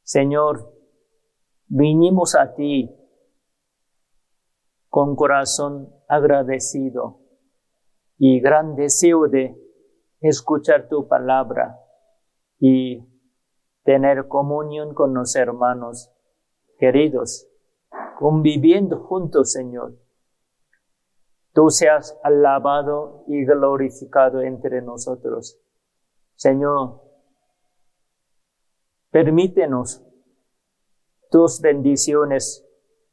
Señor, vinimos a ti con corazón agradecido y gran deseo de escuchar tu palabra y tener comunión con los hermanos queridos, conviviendo juntos, Señor. Tú seas alabado y glorificado entre nosotros. Señor, permítenos tus bendiciones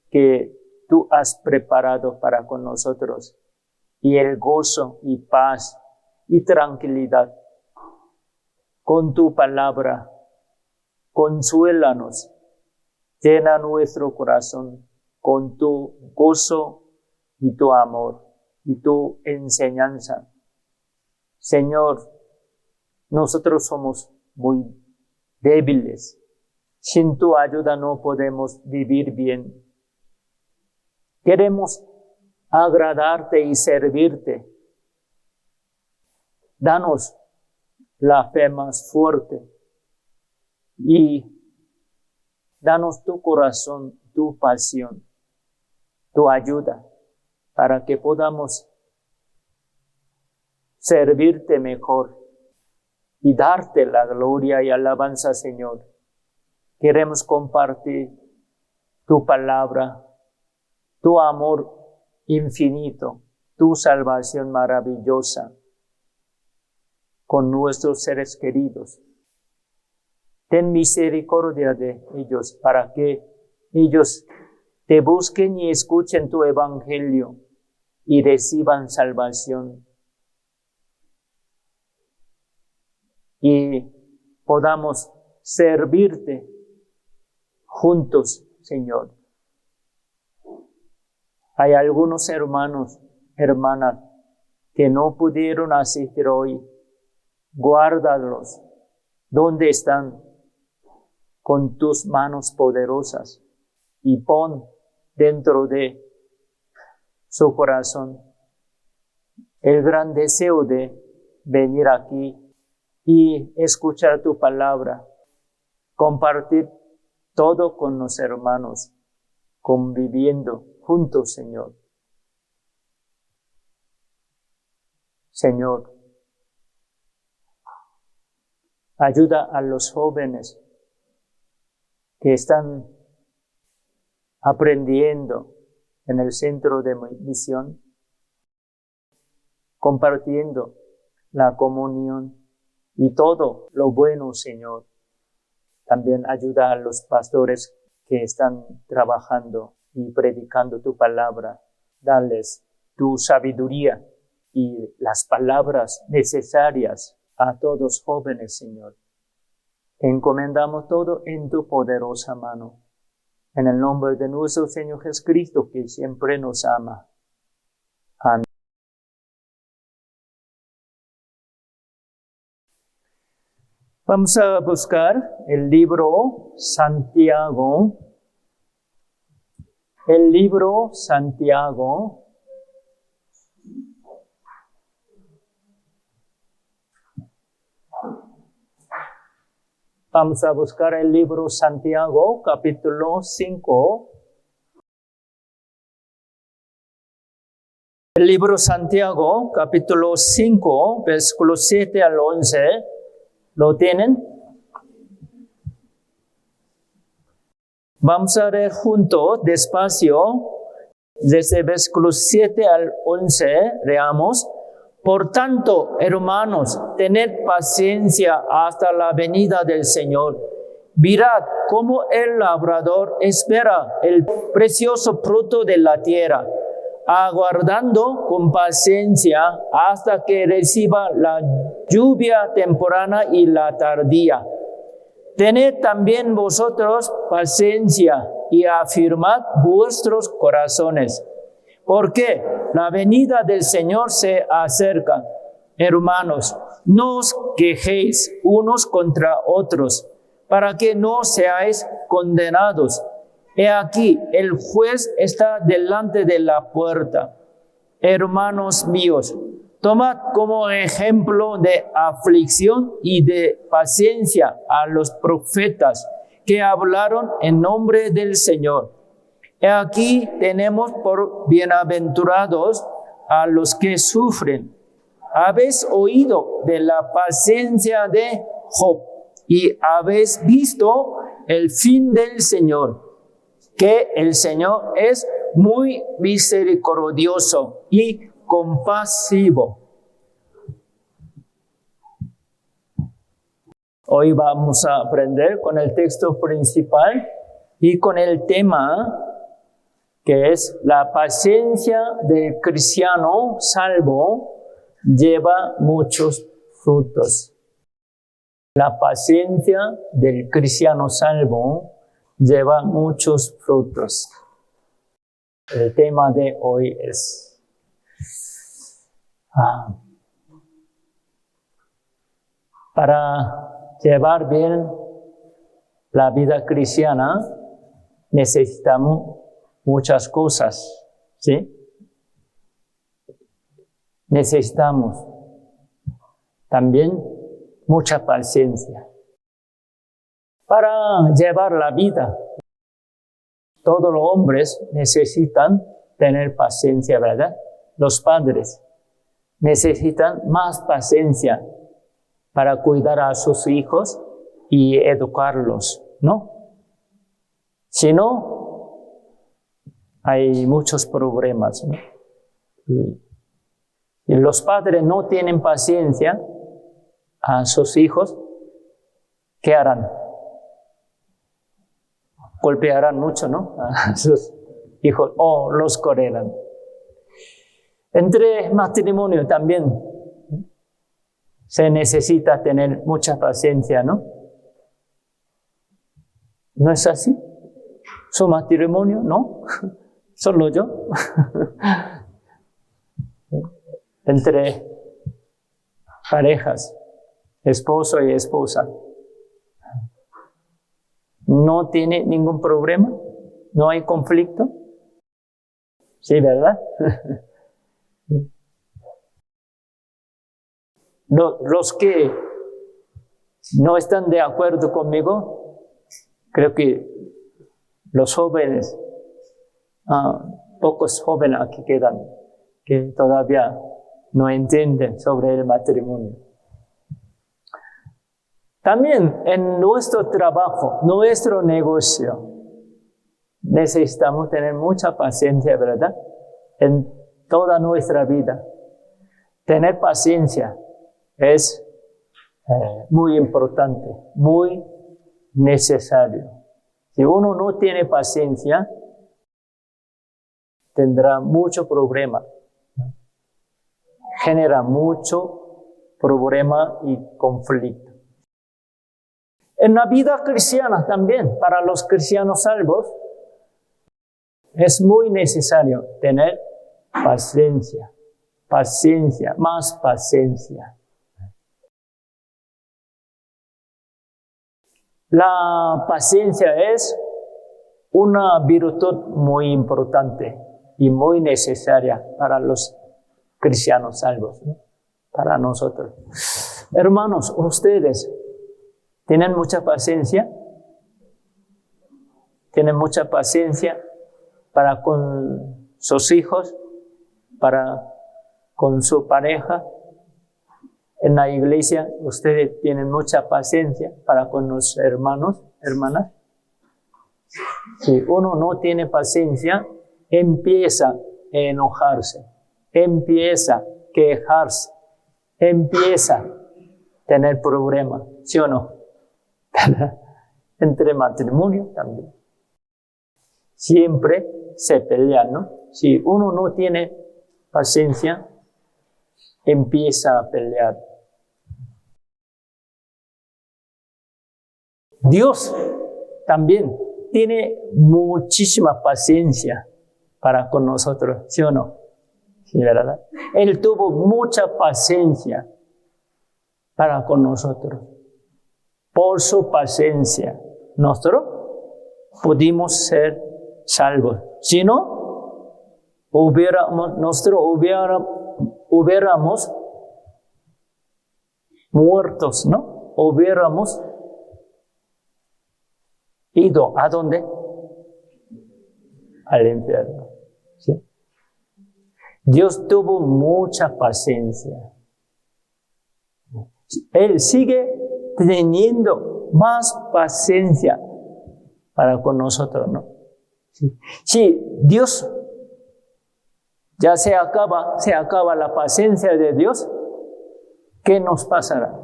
que tú has preparado para con nosotros y el gozo y paz y tranquilidad. Con tu palabra, consuélanos, llena nuestro corazón con tu gozo y tu amor y tu enseñanza. Señor, nosotros somos muy débiles. Sin tu ayuda no podemos vivir bien. Queremos agradarte y servirte. Danos la fe más fuerte y danos tu corazón, tu pasión, tu ayuda para que podamos servirte mejor y darte la gloria y alabanza, Señor. Queremos compartir tu palabra, tu amor infinito, tu salvación maravillosa con nuestros seres queridos. Ten misericordia de ellos para que ellos te busquen y escuchen tu evangelio y reciban salvación. Y podamos servirte juntos, Señor. Hay algunos hermanos, hermanas, que no pudieron asistir hoy. Guárdalos. ¿Dónde están? Con tus manos poderosas y pon dentro de su corazón el gran deseo de venir aquí y escuchar tu palabra, compartir todo con los hermanos, conviviendo juntos, Señor. Señor, ayuda a los jóvenes que están aprendiendo en el centro de misión, compartiendo la comunión y todo lo bueno, Señor. También ayuda a los pastores que están trabajando y predicando tu palabra. Dales tu sabiduría y las palabras necesarias a todos jóvenes, Señor. Encomendamos todo en tu poderosa mano. En el nombre de nuestro Señor Jesucristo, que siempre nos ama. Amén. Vamos a buscar el libro Santiago. El libro Santiago. Vamos a buscar el libro Santiago, capítulo 5. El libro Santiago, capítulo 5, versículos 7 al 11. ¿Lo tienen? Vamos a leer juntos, despacio, desde versículos 7 al 11, leamos. Por tanto, hermanos, tened paciencia hasta la venida del Señor. Mirad cómo el labrador espera el precioso fruto de la tierra, aguardando con paciencia hasta que reciba la lluvia temprana y la tardía. Tened también vosotros paciencia y afirmad vuestros corazones, porque la venida del Señor se acerca. Hermanos, no os quejéis unos contra otros, para que no seáis condenados. He aquí, el juez está delante de la puerta. Hermanos míos, tomad como ejemplo de aflicción y de paciencia a los profetas que hablaron en nombre del Señor. Y aquí tenemos por bienaventurados a los que sufren. Habéis oído de la paciencia de Job y habéis visto el fin del Señor, que el Señor es muy misericordioso y compasivo. Hoy vamos a aprender con el texto principal y con el tema que es la paciencia del cristiano salvo lleva muchos frutos. La paciencia del cristiano salvo lleva muchos frutos. El tema de hoy es para llevar bien la vida cristiana necesitamos muchas cosas, ¿sí? Necesitamos también mucha paciencia para llevar la vida. Todos los hombres necesitan tener paciencia, ¿verdad? Los padres necesitan más paciencia para cuidar a sus hijos y educarlos, ¿no? Si no, hay muchos problemas, ¿no? Y los padres no tienen paciencia a sus hijos, ¿qué harán? Golpearán mucho, ¿no? A sus hijos o los correrán. Entre matrimonio también se necesita tener mucha paciencia, ¿no? ¿No es así? ¿Su matrimonio? ¿No? ¿Solo yo? Entre parejas, esposo y esposa. ¿No tiene ningún problema? ¿No hay conflicto? Sí, ¿verdad? Los que no están de acuerdo conmigo, creo que los jóvenes, pocos jóvenes aquí quedan, que todavía no entienden sobre el matrimonio. También en nuestro trabajo, nuestro negocio, necesitamos tener mucha paciencia, ¿verdad? En toda nuestra vida. Tener paciencia es muy importante, muy necesario. Si uno no tiene paciencia, tendrá mucho problema. Genera mucho problema y conflicto. En la vida cristiana también, para los cristianos salvos, es muy necesario tener paciencia, paciencia, más paciencia. La paciencia es una virtud muy importante y muy necesaria para los cristianos salvos, ¿no? Para nosotros. Hermanos, ustedes tienen mucha paciencia, tienen mucha paciencia para con sus hijos, para con su pareja. En la iglesia, ustedes tienen mucha paciencia para con los hermanos, hermanas. Si uno no tiene paciencia, empieza a enojarse, empieza a quejarse, empieza a tener problemas, ¿sí o no? Entre matrimonio también. Siempre se pelean, ¿no? Si uno no tiene paciencia, empieza a pelear. Dios también tiene muchísima paciencia para con nosotros, ¿sí o no? Sí, ¿verdad? Él tuvo mucha paciencia para con nosotros. Por su paciencia, nosotros pudimos ser salvos. Si no, nosotros hubiéramos muertos, ¿no? Hubiéramos ido ¿a dónde? Al infierno. ¿Sí? Dios tuvo mucha paciencia. Él sigue teniendo más paciencia para con nosotros, ¿no? Si Dios ya se acaba la paciencia de Dios, ¿qué nos pasará?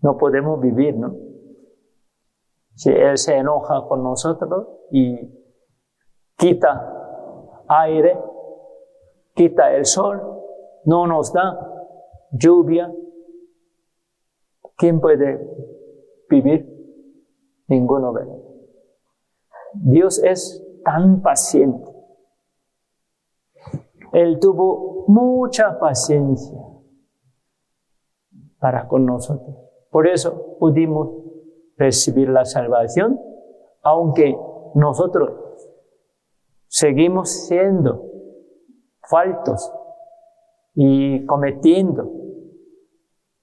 No podemos vivir, ¿no? Si Él se enoja con nosotros y quita aire, quita el sol, no nos da lluvia, ¿quién puede vivir? Ninguno, ¿verdad? Dios es tan paciente. Él tuvo mucha paciencia para con nosotros. Por eso pudimos recibir la salvación, aunque nosotros seguimos siendo faltos y cometiendo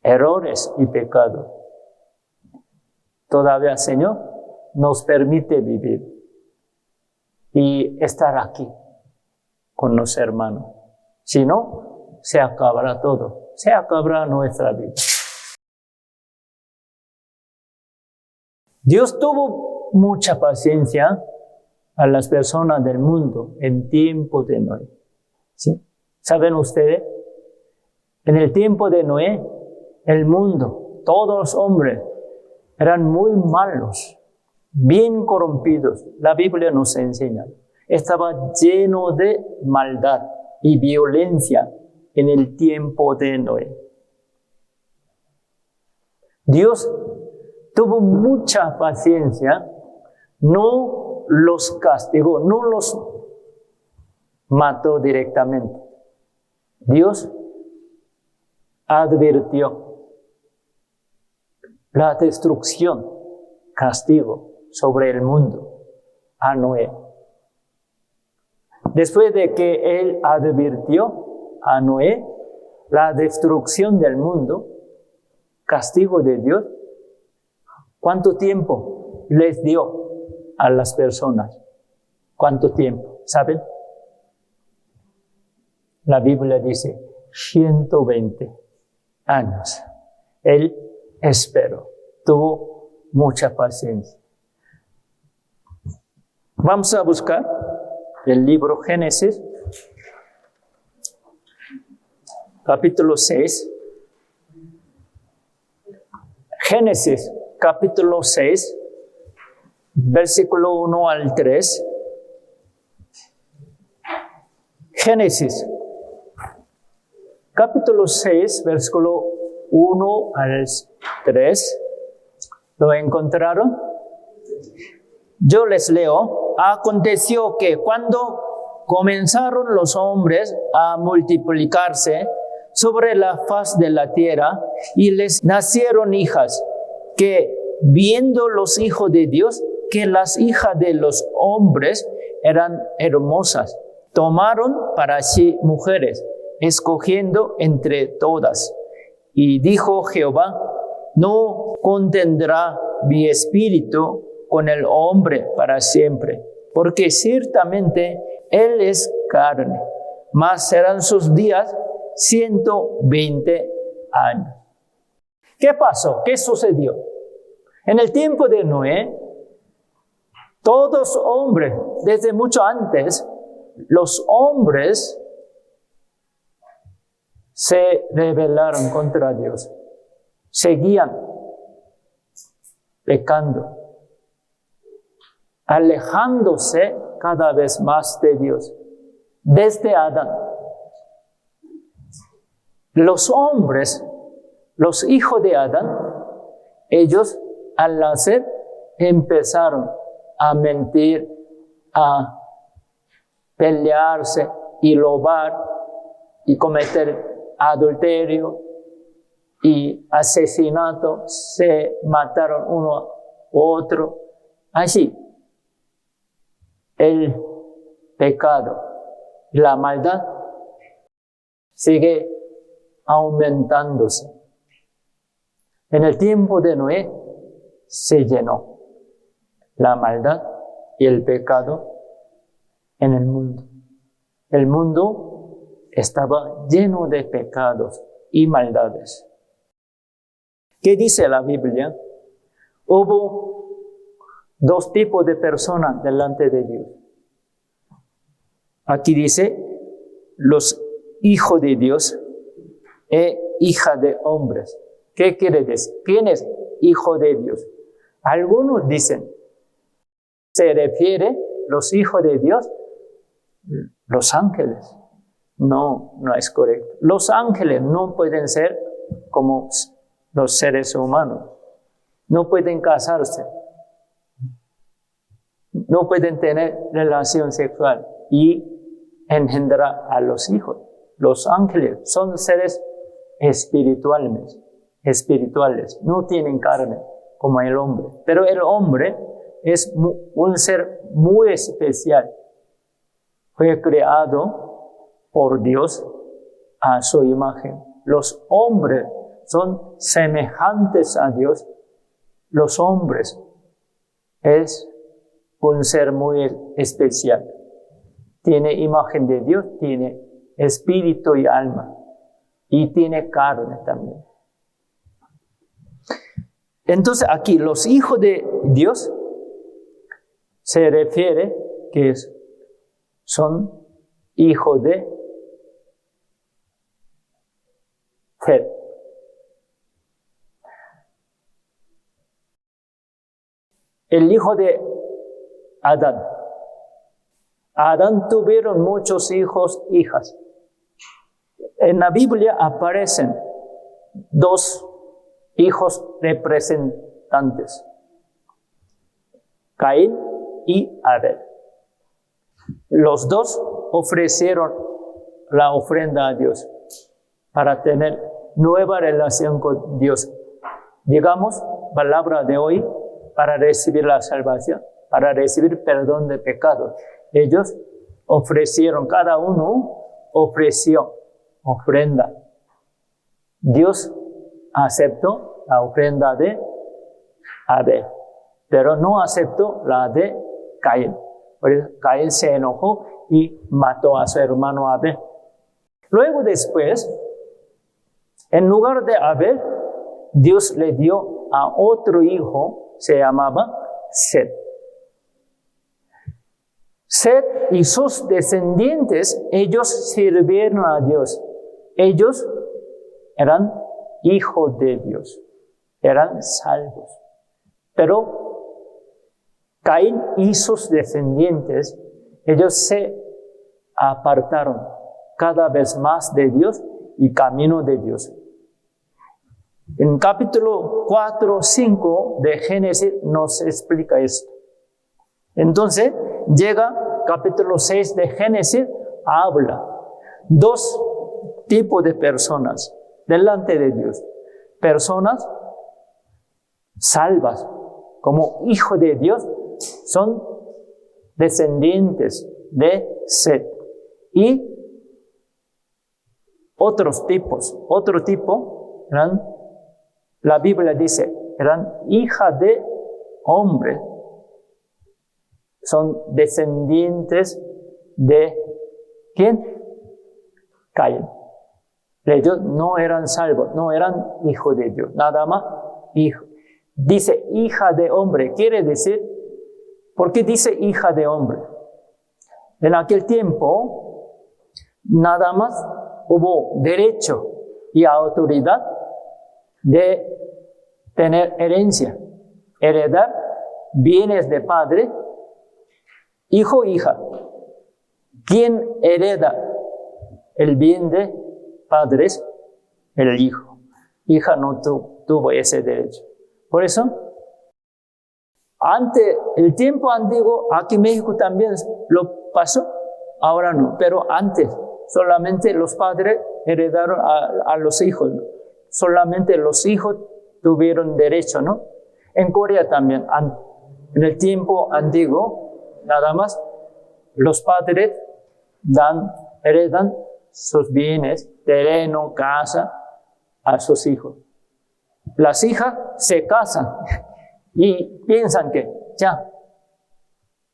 errores y pecados. Todavía el Señor nos permite vivir y estar aquí con los hermanos. Si no, se acabará todo, se acabará nuestra vida. Dios tuvo mucha paciencia a las personas del mundo en tiempo de Noé. ¿Sí? ¿Saben ustedes? En el tiempo de Noé, el mundo, todos los hombres eran muy malos, bien corrompidos. La Biblia nos enseña. Estaba lleno de maldad y violencia en el tiempo de Noé. Dios tuvo mucha paciencia, no los castigó, no los mató directamente. Dios advirtió la destrucción, castigo sobre el mundo a Noé. Después de que Él advirtió a Noé la destrucción del mundo, castigo de Dios, ¿cuánto tiempo les dio a las personas? ¿Cuánto tiempo? ¿Saben? La Biblia dice 120 años. Él esperó, tuvo mucha paciencia. Vamos a buscar el libro Génesis, capítulo 6. Génesis, capítulo 6, versículo 1 al 3. Génesis, capítulo 6, versículo 1 al 3. ¿Lo encontraron? Yo les leo. Aconteció que cuando comenzaron los hombres a multiplicarse sobre la faz de la tierra y les nacieron hijas, que viendo los hijos de Dios que las hijas de los hombres eran hermosas, tomaron para sí mujeres, escogiendo entre todas. Y dijo Jehová: no contendrá mi espíritu con el hombre para siempre, porque ciertamente él es carne, mas serán sus días 120 años. ¿Qué pasó? ¿Qué sucedió? En el tiempo de Noé, todos hombres, desde mucho antes, los hombres se rebelaron contra Dios, seguían pecando, alejándose cada vez más de Dios. Desde Adán, los hombres, los hijos de Adán, ellos al nacer empezaron a mentir, a pelearse y robar y cometer adulterio y asesinato, se mataron uno a otro. Así, el pecado, la maldad sigue aumentándose. En el tiempo de Noé se llenó. la maldad y el pecado en el mundo. El mundo estaba lleno de pecados y maldades. ¿Qué dice la Biblia? Hubo dos tipos de personas delante de Dios. Aquí dice, los hijos de Dios e hija de hombres. ¿Qué quiere decir? ¿Quién es hijo de Dios? Algunos dicen, se refiere los hijos de Dios, los ángeles. No, no es correcto. Los ángeles no pueden ser como los seres humanos. No pueden casarse. No pueden tener relación sexual y engendrar a los hijos. Los ángeles son seres espirituales, no tienen carne como el hombre. Pero el hombre es un ser muy especial. Fue creado por Dios a su imagen. Los hombres son semejantes a Dios. Los hombres es un ser muy especial. Tiene imagen de Dios, tiene espíritu y alma. Y tiene carne también. Entonces aquí los hijos de Dios se refiere que son hijos de Seth. El hijo de Adán. Adán tuvieron muchos hijos, hijas. En la Biblia aparecen dos hijos representantes, Caín y Abel. Los dos ofrecieron la ofrenda a Dios para tener nueva relación con Dios. Digamos, palabra de hoy, para recibir la salvación, para recibir perdón de pecados. Ellos ofrecieron, cada uno ofreció ofrenda. Dios aceptó la ofrenda de Abel, pero no aceptó la de Caín. Por eso Caín se enojó y mató a su hermano Abel. Luego después, en lugar de Abel, Dios le dio a otro hijo, se llamaba Seth. Seth y sus descendientes, ellos sirvieron a Dios. Ellos eran hijos de Dios, eran salvos. Pero Caín y sus descendientes, ellos se apartaron cada vez más de Dios y camino de Dios. En capítulo 4, 5 de Génesis nos explica esto. Entonces, llega capítulo 6 de Génesis, habla dos tipos de personas delante de Dios. Personas salvas, como hijos de Dios, son descendientes de Seth. Y otros tipos, otro tipo, la Biblia dice, eran hijas de hombre, son descendientes de ¿quién? Caín. Ellos no eran salvos, no eran hijos de Dios, nada más hijo. Dice hija de hombre, quiere decir, ¿por qué dice hija de hombre? En aquel tiempo, nada más hubo derecho y autoridad de tener herencia, heredar bienes de padre, hijo, hija. ¿Quién hereda el bien de padres? El hijo. Hija no tuvo ese derecho. Por eso, ante el tiempo antiguo, aquí en México también lo pasó, ahora no, pero antes solamente los padres heredaron a los hijos, ¿no? Solamente los hijos tuvieron derecho, ¿no? En Corea también, en el tiempo antiguo, nada más, los padres heredan sus bienes, terreno, casa, a sus hijos. Las hijas se casan y piensan que ya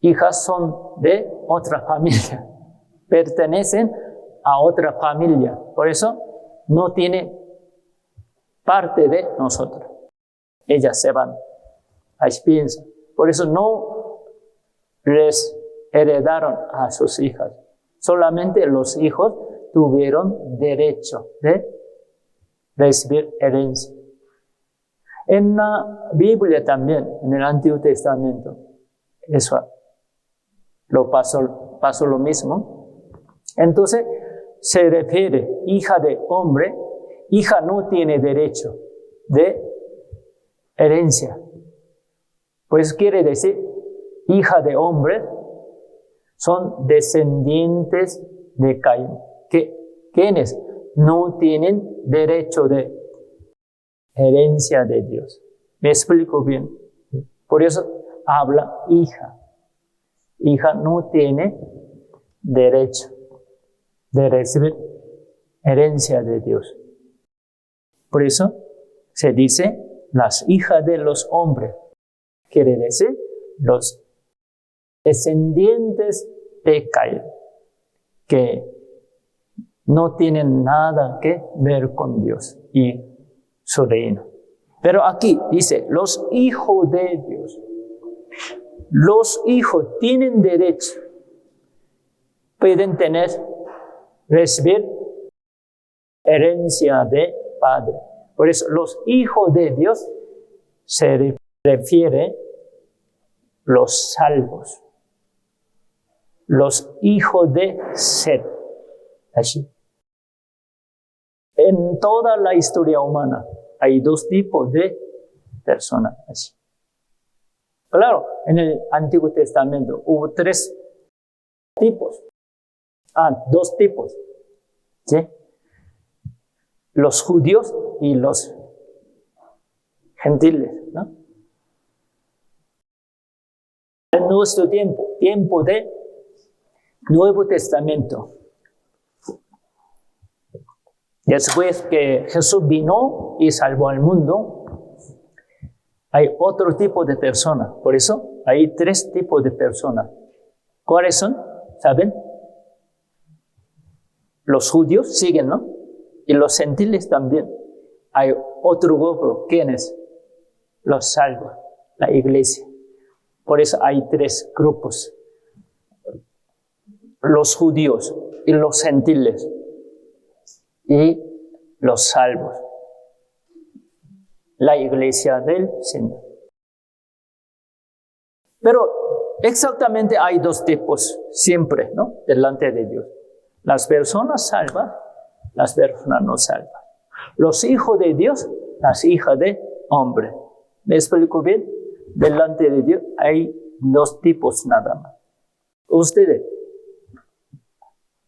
hijas son de otra familia, pertenecen a otra familia. Por eso no tiene parte de nosotros. Ellas se van a expensas. Por eso no les heredaron a sus hijas. Solamente los hijos tuvieron derecho de recibir herencia. En la Biblia también, en el Antiguo Testamento, eso pasó lo mismo. Entonces, se refiere hija de hombre, hija no tiene derecho de herencia. Por eso quiere decir, hija de hombre son descendientes de Caín. ¿Quiénes? No tienen derecho de herencia de Dios. ¿Me explico bien? Por eso habla hija. Hija no tiene derecho de recibir herencia de Dios. Por eso se dice las hijas de los hombres. Quiere decir los descendientes de Caín, que no tienen nada que ver con Dios y su reino. Pero aquí dice, los hijos de Dios. Los hijos tienen derecho, pueden recibir herencia de padre. Por eso los hijos de Dios se refiere los salvos, los hijos de Set. Así. En toda la historia humana hay dos tipos de personas así. Claro, en el Antiguo Testamento hubo tres tipos. Dos tipos. ¿Sí? Los judíos y los gentiles, ¿no? En nuestro tiempo de Nuevo Testamento, después que Jesús vino y salvó al mundo, hay otro tipo de personas. Por eso hay tres tipos de personas. ¿Cuáles son? ¿Saben? Los judíos siguen, ¿no? Y los gentiles también. Hay otro grupo. ¿Quiénes? Los salvos, la iglesia. Por eso hay tres grupos. Los judíos y los gentiles. Y los salvos. La iglesia del Señor. Pero exactamente hay dos tipos siempre, ¿no? Delante de Dios. Las personas salvas, las personas no salvas. Los hijos de Dios, las hijas de hombre. ¿Me explico bien? Delante de Dios hay dos tipos nada más. Ustedes,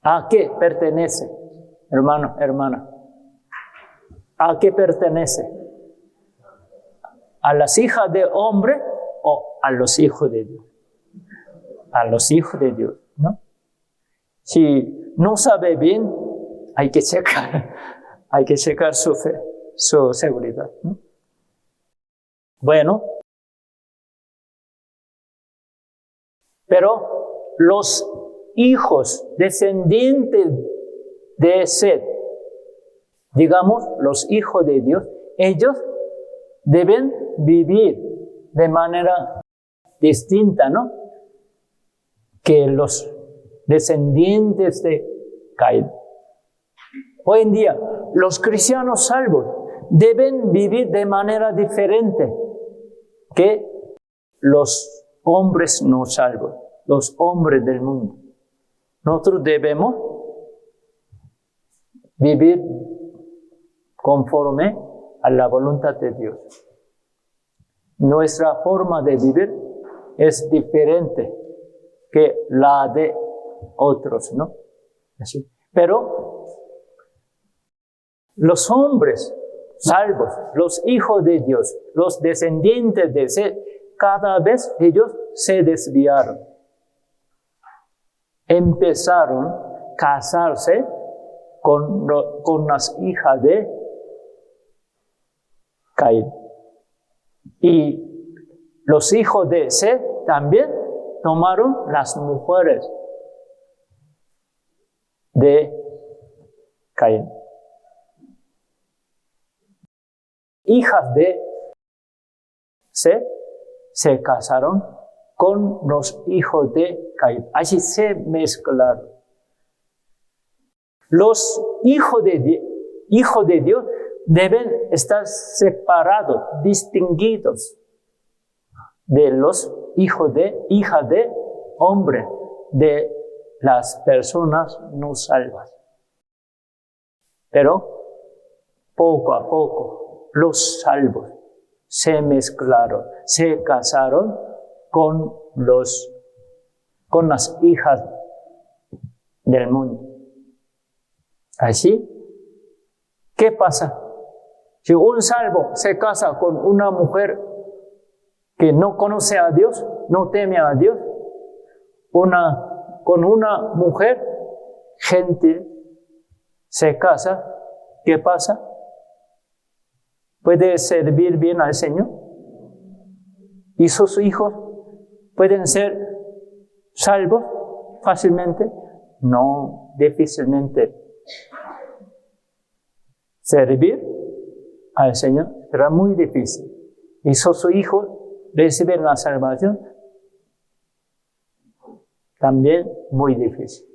¿a qué pertenece, hermano, hermana? ¿A qué pertenece? ¿A las hijas de hombre o a los hijos de Dios? A los hijos de Dios, ¿no? Si no sabe bien, hay que checar su fe, su seguridad, ¿no? Bueno, pero los hijos descendientes de Set, digamos, los hijos de Dios, ellos deben vivir de manera distinta, ¿no? Que los descendientes de Caín. Hoy en día, los cristianos salvos deben vivir de manera diferente que los hombres no salvos, los hombres del mundo. Nosotros debemos vivir conforme a la voluntad de Dios. Nuestra forma de vivir es diferente que la de otros, ¿no? Así. Pero los hombres salvos, los hijos de Dios, los descendientes de Set, cada vez ellos se desviaron. Empezaron a casarse con las hijas de Caín. Y los hijos de Set también tomaron las mujeres de Caín. Hijas de Set se casaron con los hijos de Caín. Así se mezclaron. Los hijos de Dios deben estar separados, distinguidos de los hijas de hombre, de las personas no salvas. Pero poco a poco los salvos se mezclaron, se casaron con las hijas del mundo. Así, ¿qué pasa? Si un salvo se casa con una mujer que no conoce a Dios, no teme a Dios, con una mujer gentil se casa, ¿qué pasa? ¿Puede servir bien al Señor? ¿Y sus hijos pueden ser salvos fácilmente? No, difícilmente. Servir al Señor será muy difícil. ¿Y sus hijos reciben la salvación? También muy difícil.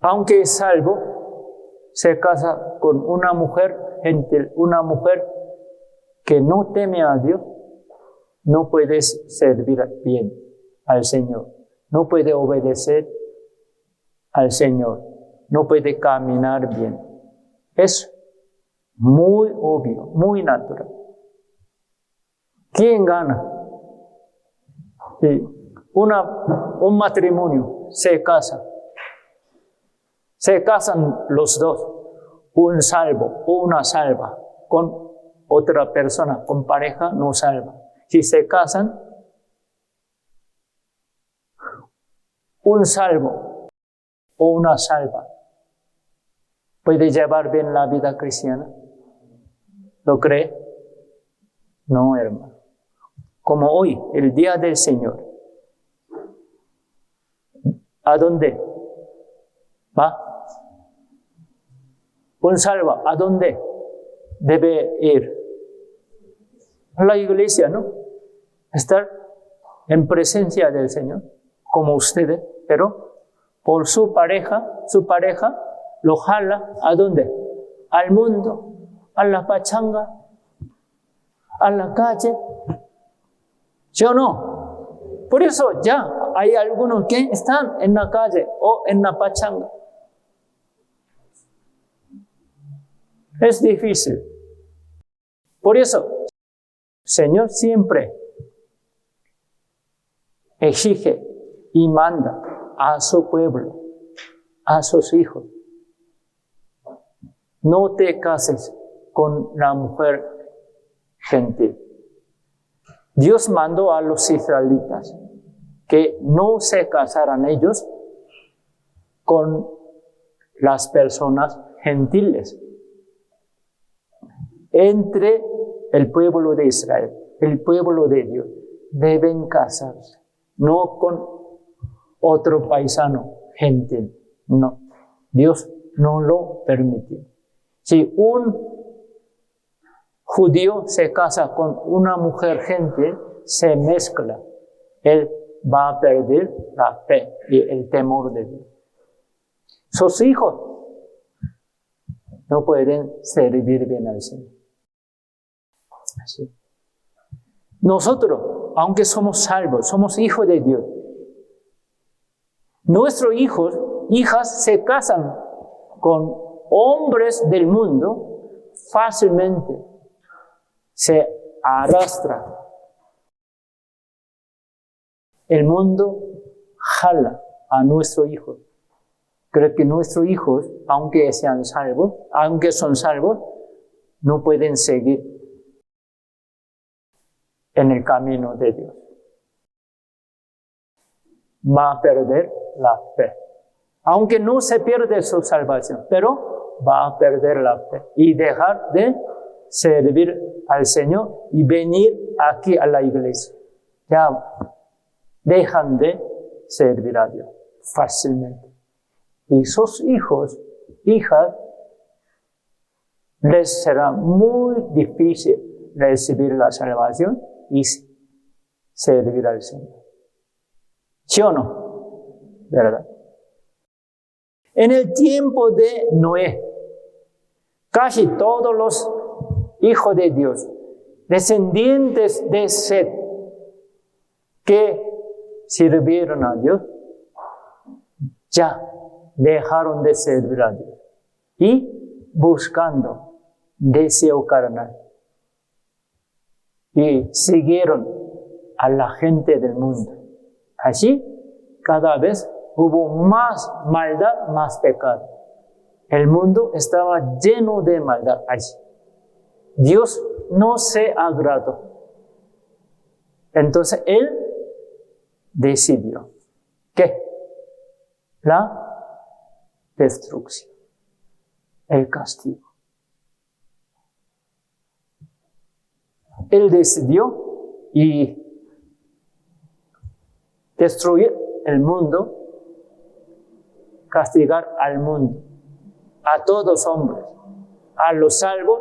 Aunque es salvo, se casa con una mujer gentil, una mujer que no teme a Dios, no puede servir bien al Señor, no puede obedecer al Señor, no puede caminar bien. Es muy obvio, muy natural. ¿Quién gana? Sí. Un matrimonio se casa. Se casan los dos, un salvo o una salva, con otra persona, con pareja no salva. Si se casan, un salvo o una salva puede llevar bien la vida cristiana. ¿Lo cree? No, hermano. Como hoy, el día del Señor. ¿A dónde va? Un salvo, ¿a dónde debe ir? A la iglesia, ¿no? Estar en presencia del Señor, como ustedes, pero por su pareja lo jala, ¿a dónde? Al mundo, a la pachanga, a la calle. ¿Yo no? Por eso ya hay algunos que están en la calle o en la pachanga. Es difícil. Por eso, el Señor siempre exige y manda a su pueblo, a sus hijos. No te cases con la mujer gentil. Dios mandó a los israelitas que no se casaran ellos con las personas gentiles. Entre el pueblo de Israel, el pueblo de Dios, deben casarse, no con otro paisano gentil. No, Dios no lo permitió. Si un judío se casa con una mujer gentil, se mezcla. Él va a perder la fe y el temor de Dios. Sus hijos no pueden servir bien al Señor. Así. Nosotros, aunque somos salvos, somos hijos de Dios, nuestros hijos, hijas se casan con hombres del mundo, fácilmente se arrastra. El mundo jala a nuestros hijos. Creo que nuestros hijos, aunque son salvos, no pueden seguir en el camino de Dios. Va a perder la fe. Aunque no se pierde su salvación, pero va a perder la fe y dejar de servir al Señor y venir aquí a la iglesia. Ya dejan de servir a Dios fácilmente. Y sus hijos, hijas, les será muy difícil recibir la salvación y servir al Señor. ¿Sí o no? ¿Verdad? En el tiempo de Noé, casi todos los hijos de Dios, descendientes de Set, que sirvieron a Dios, ya dejaron de servir a Dios y buscando deseo carnal y siguieron a la gente del mundo. Así, cada vez hubo más maldad, más pecado. El mundo estaba lleno de maldad allí. Dios no se agradó. Entonces Él decidió que la destrucción, el castigo. Él decidió y destruir el mundo, castigar al mundo, a todos los hombres, a los salvos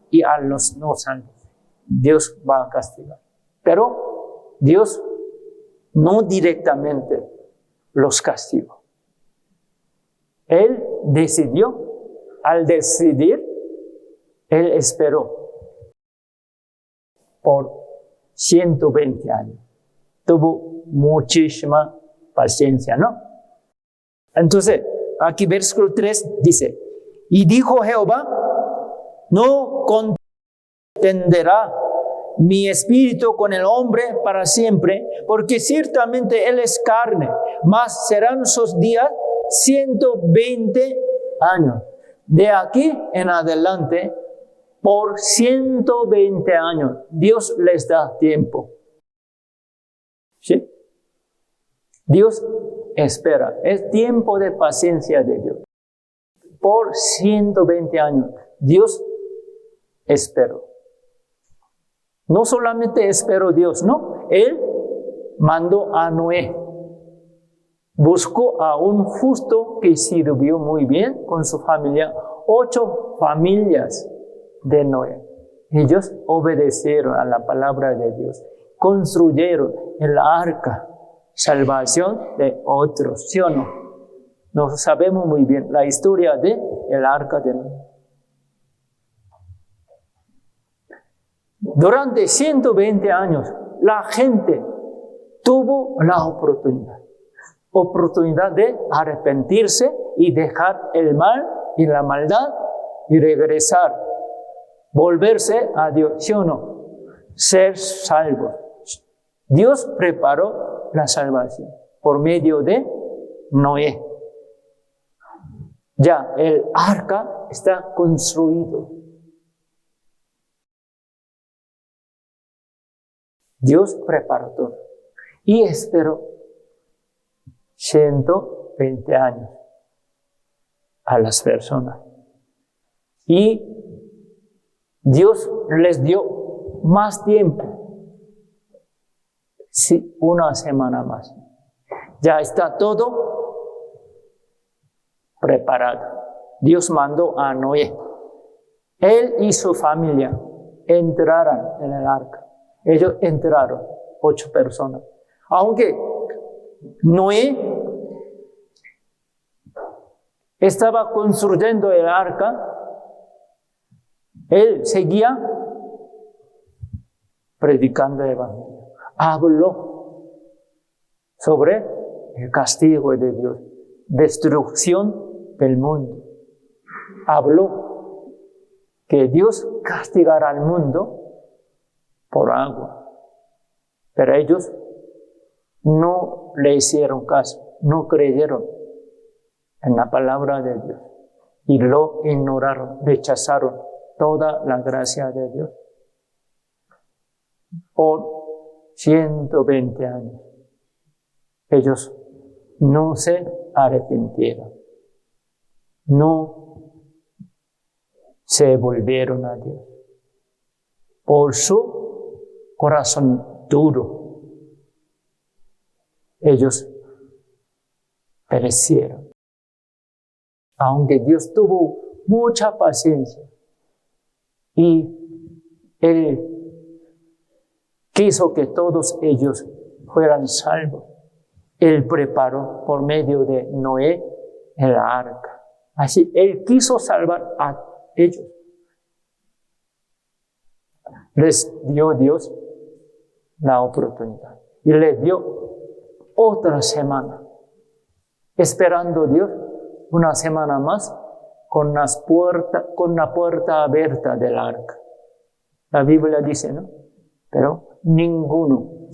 y a los no salvos. Dios va a castigar. Pero Dios no directamente los castigó. Él decidió, al decidir, Él esperó por 120 años. Tuvo muchísima paciencia, ¿no? Entonces, aquí versículo 3 dice, y dijo Jehová, no contenderá mi espíritu con el hombre para siempre, porque ciertamente él es carne, mas serán sus días 120 años. De aquí en adelante, por 120 años, Dios les da tiempo. ¿Sí? Dios espera, es tiempo de paciencia de Dios. Por 120 años, Dios esperó. No solamente esperó Dios, no. Él mandó a Noé. Buscó a un justo que sirvió muy bien con su familia. 8 familias de Noé. Ellos obedecieron a la palabra de Dios. Construyeron el arca, salvación de otros. ¿Sí o no? Nos sabemos muy bien la historia de el arca de Noé. Durante 120 años, la gente tuvo la oportunidad de arrepentirse y dejar el mal y la maldad y regresar, volverse a Dios, ¿sí o no? Ser salvos. Dios preparó la salvación por medio de Noé. Ya el arca está construido. Dios preparó todo y esperó 120 años a las personas. Y Dios les dio más tiempo, sí, una semana más. Ya está todo preparado. Dios mandó a Noé. Él y su familia entraran en el arca. Ellos entraron, 8 personas. Aunque Noé estaba construyendo el arca, él seguía predicando el evangelio. Habló sobre el castigo de Dios, destrucción del mundo. Habló que Dios castigará al mundo por agua. Pero ellos no le hicieron caso, no creyeron en la palabra de Dios y lo ignoraron, rechazaron toda la gracia de Dios. Por 120 años ellos no se arrepintieron, no se volvieron a Dios. Por su corazón duro, ellos perecieron. Aunque Dios tuvo mucha paciencia y Él quiso que todos ellos fueran salvos, Él preparó por medio de Noé el arca. Así, Él quiso salvar a ellos. Les dio Dios la oportunidad y les dio otra semana, esperando Dios una semana más con la puerta abierta del arca. La Biblia dice, ¿no? Pero ninguno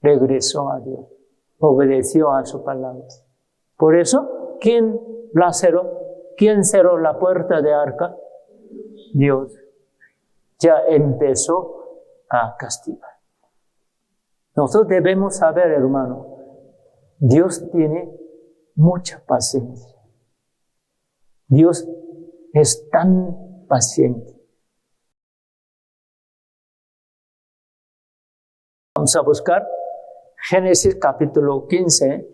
regresó a Dios, obedeció a su palabra. Por eso, ¿quién cerró la puerta del arca? Dios. Ya empezó a castigar. Nosotros debemos saber, hermano, Dios tiene mucha paciencia. Dios es tan paciente. Vamos a buscar Génesis capítulo 15.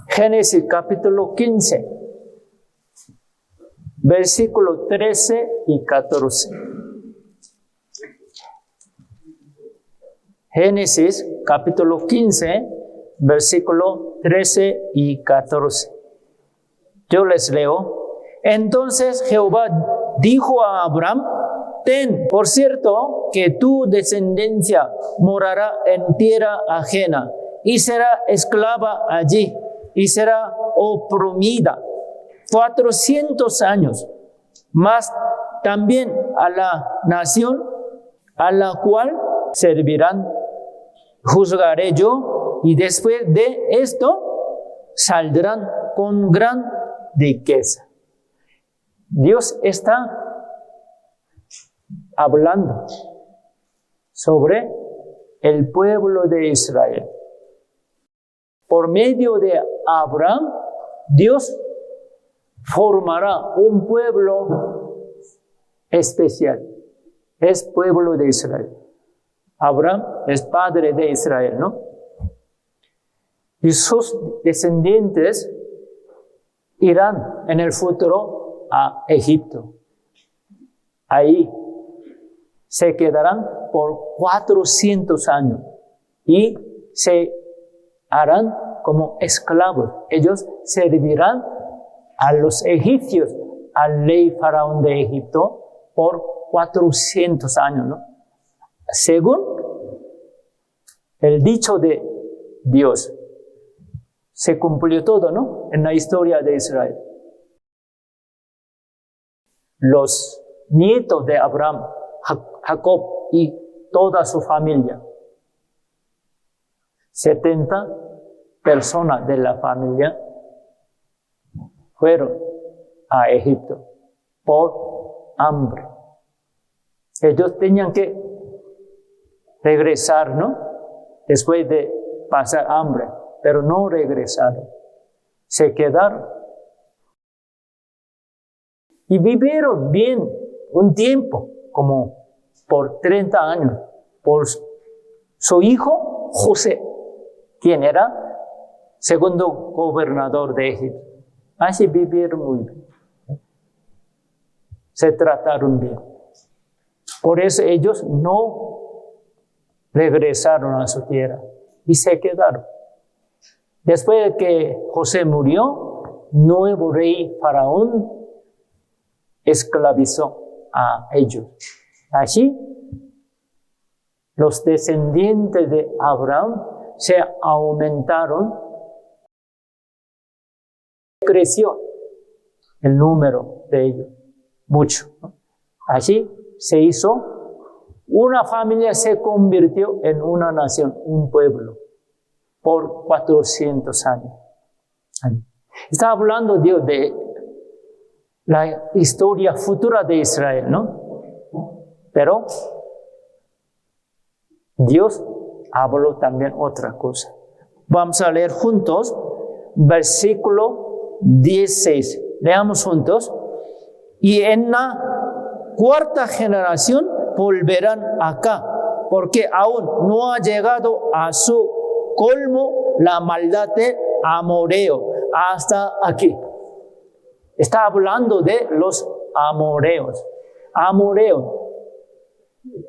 Génesis capítulo 15, versículos 13 y 14. Génesis capítulo 15, versículo 13 y 14. Yo les leo. Entonces Jehová dijo a Abraham: ten por cierto que tu descendencia morará en tierra ajena y será esclava allí y será oprimida 400 años, mas también a la nación a la cual servirán juzgaré yo, y después de esto saldrán con gran riqueza. Dios está hablando sobre el pueblo de Israel. Por medio de Abraham, Dios formará un pueblo especial. Es pueblo de Israel. Abraham es padre de Israel, ¿no? Y sus descendientes irán en el futuro a Egipto. Ahí se quedarán por 400 años y se harán como esclavos. Ellos servirán a los egipcios, al rey faraón de Egipto, por 400 años, ¿no? Según el dicho de Dios, se cumplió todo, ¿no? En la historia de Israel. Los nietos de Abraham, Jacob y toda su familia, 70 personas de la familia fueron a Egipto por hambre. Ellos tenían que regresar, ¿no? Después de pasar hambre, pero no regresaron. Se quedaron. Y vivieron bien un tiempo, como por 30 años, por su hijo José, quien era segundo gobernador de Egipto. Así vivieron muy bien. Se trataron bien. Por eso ellos no regresaron a su tierra y se quedaron. Después de que José murió, nuevo rey faraón esclavizó a ellos. Así, los descendientes de Abraham se aumentaron, creció el número de ellos mucho, ¿no? Así se hizo, una familia se convirtió en una nación, un pueblo, por 400 años. Está hablando Dios de la historia futura de Israel, ¿no? Pero Dios habló también otra cosa. Vamos a leer juntos versículo 16. Leamos juntos. Y en la cuarta generación volverán acá, porque aún no ha llegado a su colmo la maldad de amoreo. Hasta aquí. Está hablando de los amoreos. Amoreo.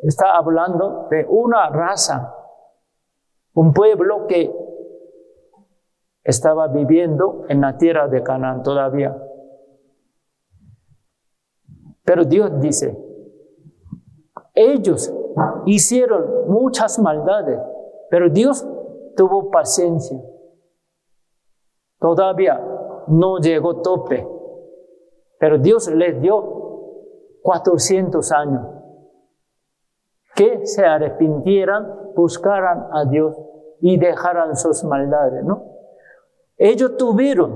Está hablando de una raza, un pueblo que estaba viviendo en la tierra de Canaán todavía. Pero Dios dice, ellos hicieron muchas maldades, pero Dios tuvo paciencia. Todavía no llegó tope, pero Dios les dio 400 años. Que se arrepintieran, buscaran a Dios y dejaran sus maldades, ¿no? Ellos tuvieron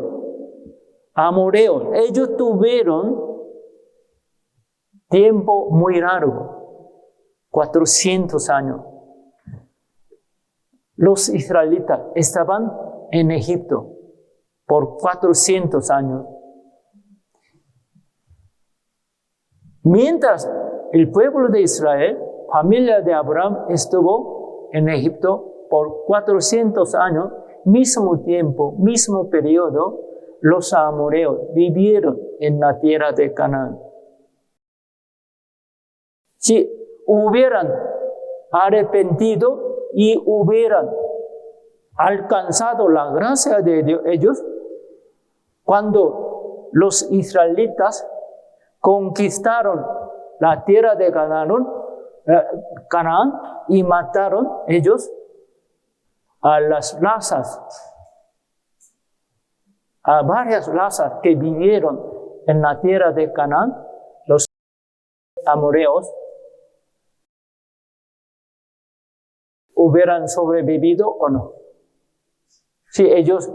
amoreos, ellos tuvieron tiempo muy largo, 400 años. Los israelitas estaban en Egipto por 400 años. Mientras el pueblo de Israel, familia de Abraham, estuvo en Egipto por 400 años, mismo tiempo, mismo periodo, los amoreos vivieron en la tierra de Canaán. Si hubieran arrepentido y hubieran alcanzado la gracia de Dios, ellos, cuando los israelitas conquistaron la tierra de Canaán y mataron ellos a las razas, a varias razas que vivieron en la tierra de Canaán, los amoreos, ¿hubieran sobrevivido o no? Si ellos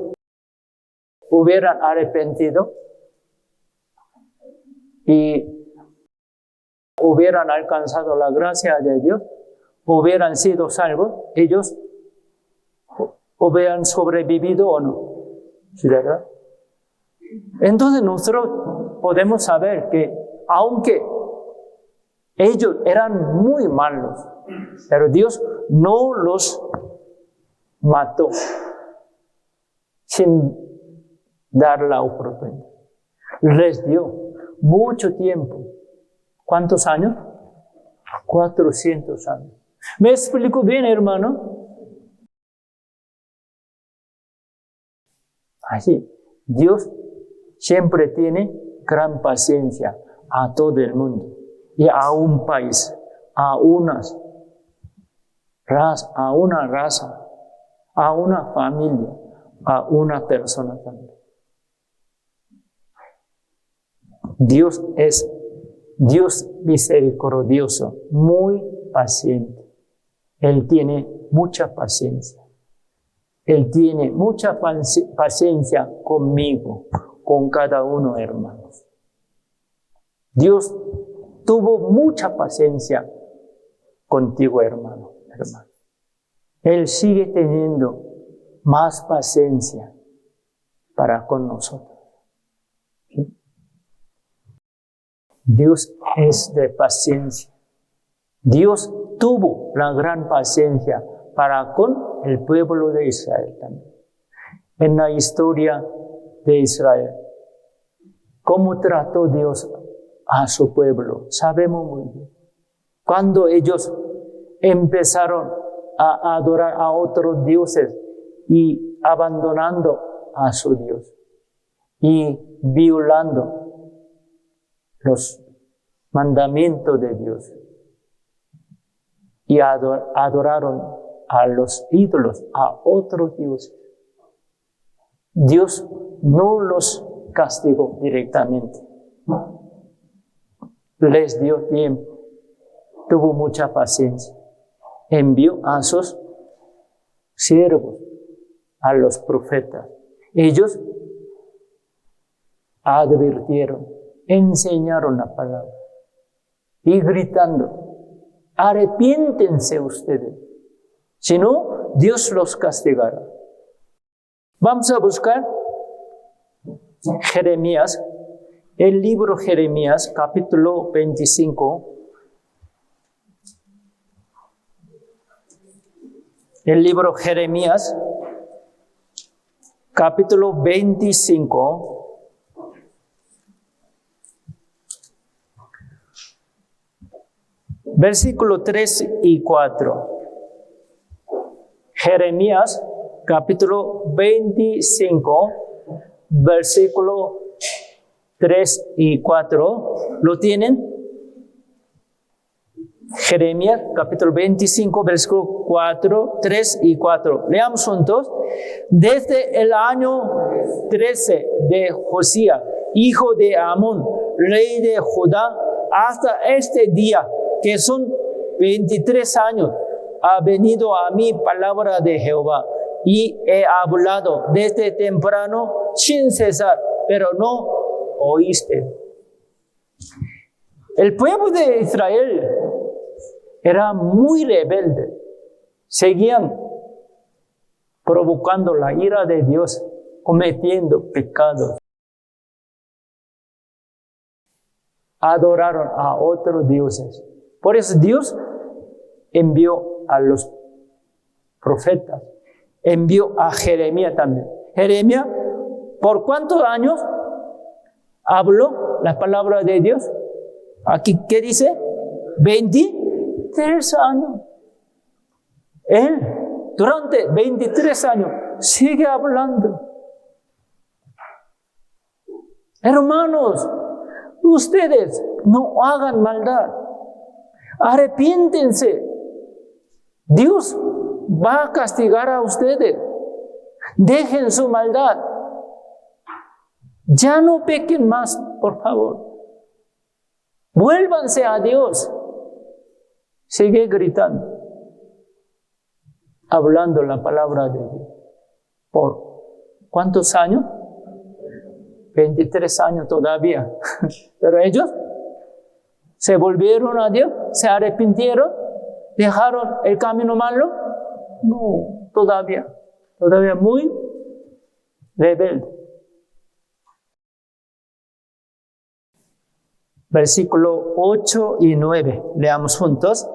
hubieran arrepentido y hubieran alcanzado la gracia de Dios, hubieran sido salvos, ellos hubieran sobrevivido o no. ¿Sí, verdad? Entonces nosotros podemos saber que aunque ellos eran muy malos, pero Dios no los mató sin dar la oportunidad. Les dio mucho tiempo. ¿Cuántos años? 400 años. ¿Me explico bien, hermano? Así, Dios siempre tiene gran paciencia a todo el mundo y a un país, a una raza, a una familia, a una persona también. Dios es Dios misericordioso, muy paciente. Él tiene mucha paciencia. Él tiene mucha paciencia conmigo, con cada uno, hermanos. Dios tuvo mucha paciencia contigo, hermano. Él sigue teniendo más paciencia para con nosotros. ¿Sí? Dios es de paciencia. Dios tuvo la gran paciencia para con el pueblo de Israel también. En la historia de Israel, ¿cómo trató Dios a su pueblo? Sabemos muy bien. Cuando ellos empezaron a adorar a otros dioses y abandonando a su Dios y violando los mandamientos de Dios y adoraron a los ídolos, a otros dioses. Dios no los castigó directamente. Les dio tiempo, tuvo mucha paciencia. Envió a sus siervos, a los profetas. Ellos advirtieron, enseñaron la palabra y gritando, arrepiéntense ustedes, si no, Dios los castigará. Vamos a buscar Jeremías, el libro Jeremías, capítulo 25. el libro Jeremías, capítulo 25, versículo 3 y 4. Jeremías, capítulo 25, versículo 3 y 4. ¿Lo tienen? Jeremías, capítulo 25, versículo 4, 3 y 4. Leamos juntos. Desde el año 13 de Josías, hijo de Amón, rey de Judá, hasta este día, que son 23 años, ha venido a mí palabra de Jehová, y he hablado desde temprano sin cesar, pero no oíste. El pueblo de Israel era muy rebelde. Seguían provocando la ira de Dios, cometiendo pecados. Adoraron a otros dioses. Por eso Dios envió a los profetas. Envió a Jeremías también. Jeremías, ¿por cuántos años habló la palabra de Dios? Aquí, ¿qué dice? 23 años. Él, durante 23 años, sigue hablando. Hermanos, ustedes no hagan maldad. Arrepiéntense. Dios va a castigar a ustedes. Dejen su maldad. Ya no pequen más, por favor. Vuélvanse a Dios. Sigue gritando, hablando la palabra de Dios. ¿Por cuántos años? 23 años todavía. Pero ellos se volvieron a Dios, se arrepintieron, dejaron el camino malo. No, todavía muy rebelde. Versículo 8 y 9, leamos juntos.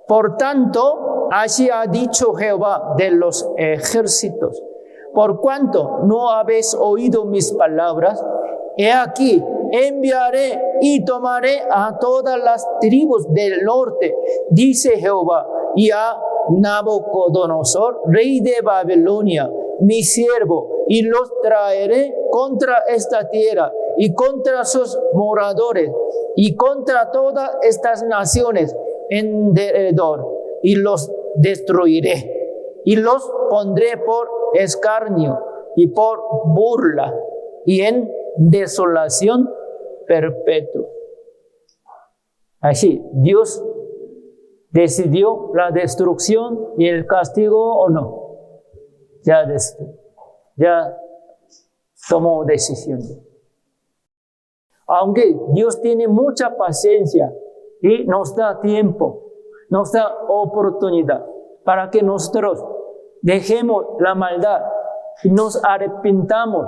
Por tanto, así ha dicho Jehová de los ejércitos: por cuanto no habéis oído mis palabras, he aquí, enviaré y tomaré a todas las tribus del norte, dice Jehová, y a Nabucodonosor, rey de Babilonia, mi siervo, y los traeré contra esta tierra y contra sus moradores y contra todas estas naciones en derredor, y los destruiré y los pondré por escarnio y por burla y en desolación perpetua. Así, Dios decidió la destrucción y el castigo, ¿o no? Ya tomó decisión. Aunque Dios tiene mucha paciencia y nos da tiempo, nos da oportunidad para que nosotros dejemos la maldad y nos arrepintamos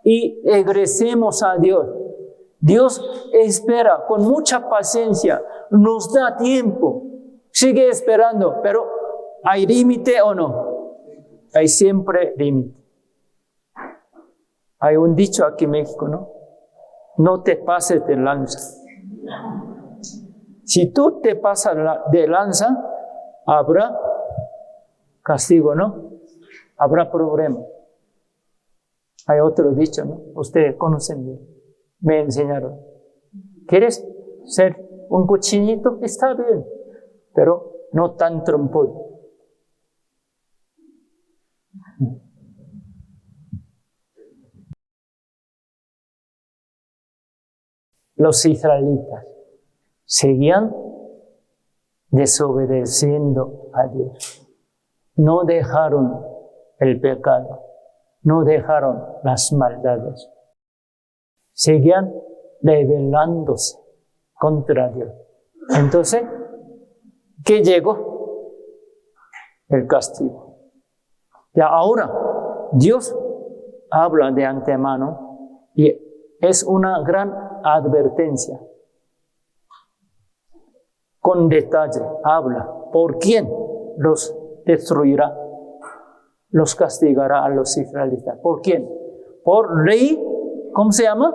y regresemos a Dios. Dios espera con mucha paciencia, nos da tiempo, sigue esperando, pero ¿hay límite o no? Hay siempre límite. Hay un dicho aquí en México, ¿no? No te pases de lanza. Si tú te pasas de lanza, habrá castigo, ¿no? Habrá problema. Hay otro dicho, ¿no? Ustedes conocen, me enseñaron. ¿Quieres ser un cochinito? Está bien, pero no tan trompudo. Los israelitas seguían desobedeciendo a Dios. No dejaron el pecado, no dejaron las maldades. Seguían rebelándose contra Dios. Entonces, ¿qué llegó? El castigo. Y ahora, Dios habla de antemano y es una gran advertencia. Con detalle habla. ¿Por quién? Los destruirá, los castigará a los israelitas. ¿Por quién? Por rey, ¿cómo se llama?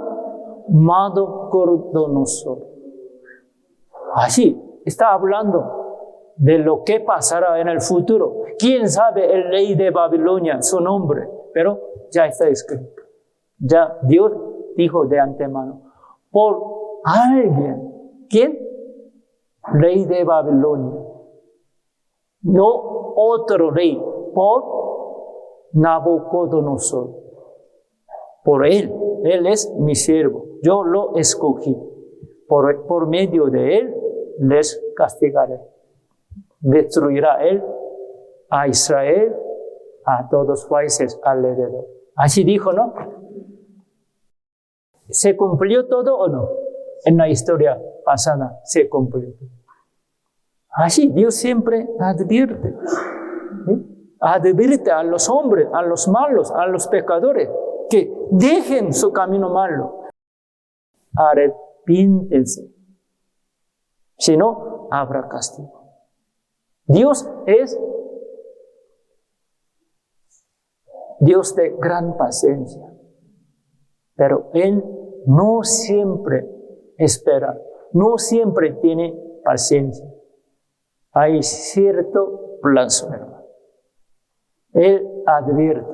Nabucodonosor. Así está hablando de lo que pasará en el futuro. ¿Quién sabe el rey de Babilonia, su nombre? Pero ya está escrito. Ya Dios dijo de antemano. Por alguien. ¿Quién? Rey de Babilonia. No otro rey. Por Nabucodonosor. Por él. Él es mi siervo. Yo lo escogí. Por medio de él les castigaré. Destruirá él a Israel, a todos los países alrededor. Así dijo, ¿no? ¿Se cumplió todo o no? En la historia pasada se cumplió. Así Dios siempre advierte. ¿Sí? Advierte a los hombres, a los malos, a los pecadores, que dejen su camino malo. Arrepiéntense. Si no, habrá castigo. Dios es Dios de gran paciencia, pero Él no siempre espera, no siempre tiene paciencia. Hay cierto plazo, hermano. Él advierte,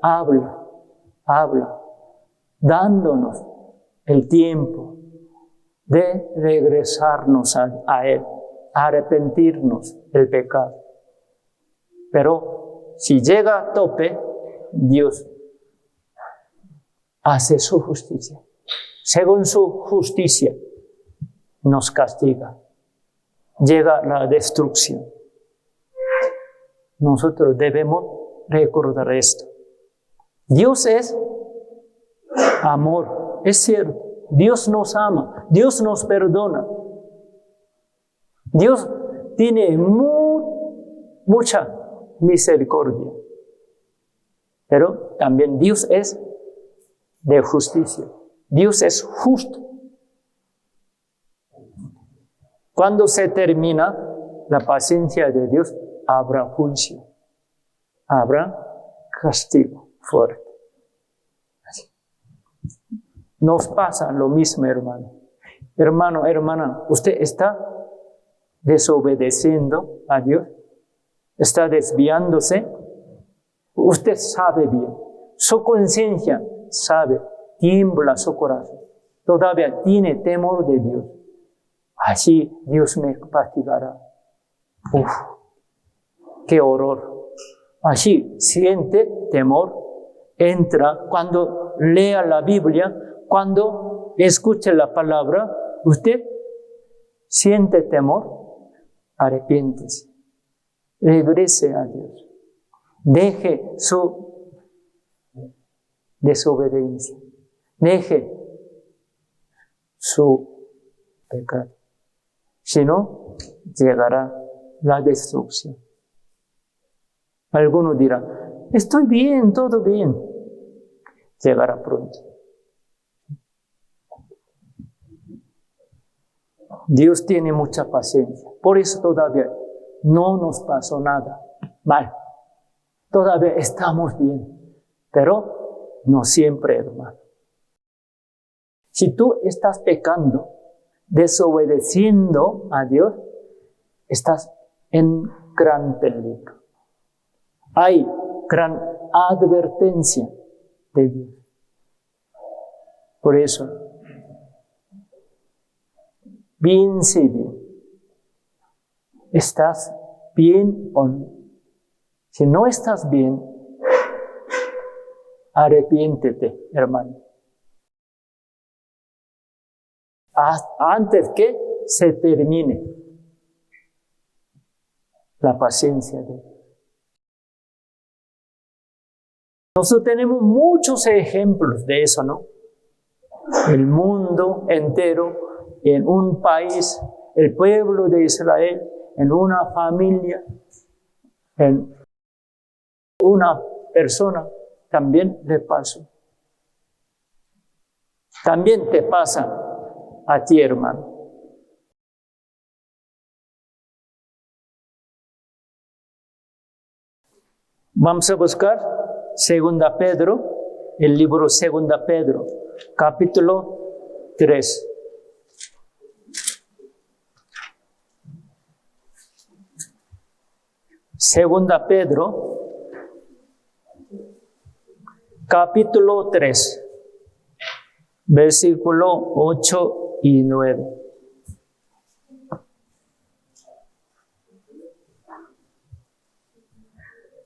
habla, dándonos el tiempo de regresarnos a Él, arrepentirnos del pecado. Pero si llega a tope, Dios hace su justicia. Según su justicia, nos castiga. Llega la destrucción. Nosotros debemos recordar esto. Dios es amor, es cierto. Dios nos ama, Dios nos perdona. Dios tiene mucha misericordia. Pero también Dios es de justicia. Dios es justo. Cuando se termina la paciencia de Dios, habrá juicio. Habrá castigo fuerte. Así. Nos pasa lo mismo, hermano. Hermano, hermana, usted está desobedeciendo a Dios. Está desviándose. Usted sabe bien. Su conciencia sabe. Tiembla su corazón. Todavía tiene temor de Dios. Así Dios me castigará. Uf, qué horror. Así siente temor. Entra cuando lea la Biblia, cuando escuche la palabra, usted siente temor. Arrepiéntese. Regrese a Dios. Deje su desobediencia. Deje su pecado. Si no, llegará la destrucción. Alguno dirá, estoy bien, todo bien. Llegará pronto. Dios tiene mucha paciencia. Por eso todavía no nos pasó nada mal. Todavía estamos bien. Pero no siempre, hermano. Si tú estás pecando, desobedeciendo a Dios, estás en gran peligro. Hay gran advertencia de Dios. Por eso, piense bien. ¿Estás bien o no? Si no estás bien, arrepiéntete, hermano. Antes que se termine la paciencia de Dios. Nosotros tenemos muchos ejemplos de eso, ¿no? El mundo entero, en un país, el pueblo de Israel, en una familia, en una persona, también le pasó. También te pasa a ti, hermano. Vamos a buscar Segunda Pedro, el libro Segunda Pedro, capítulo 3. Segunda Pedro, capítulo 3, versículo 8 y 9.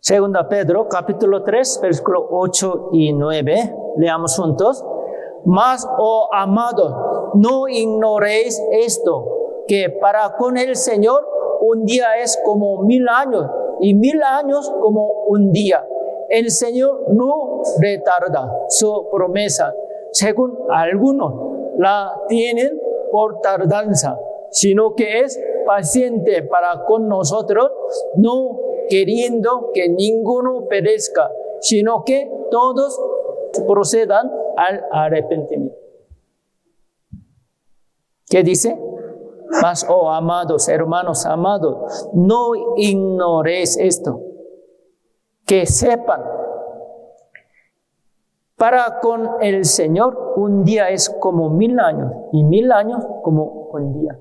Segunda Pedro, capítulo 3, versículo 8 y 9. Leamos juntos. Mas, oh amados, no ignoréis esto, que para con el Señor un día es como 1000 años, y 1000 años como un día. El Señor no retarda su promesa, según algunos la tienen por tardanza, sino que es paciente para con nosotros, no queriendo que ninguno perezca, sino que todos procedan al arrepentimiento. ¿Qué dice? Mas, oh amados, hermanos amados, no ignoréis esto, que sepan, para con el Señor un día es como 1000 años, y 1000 años como un día.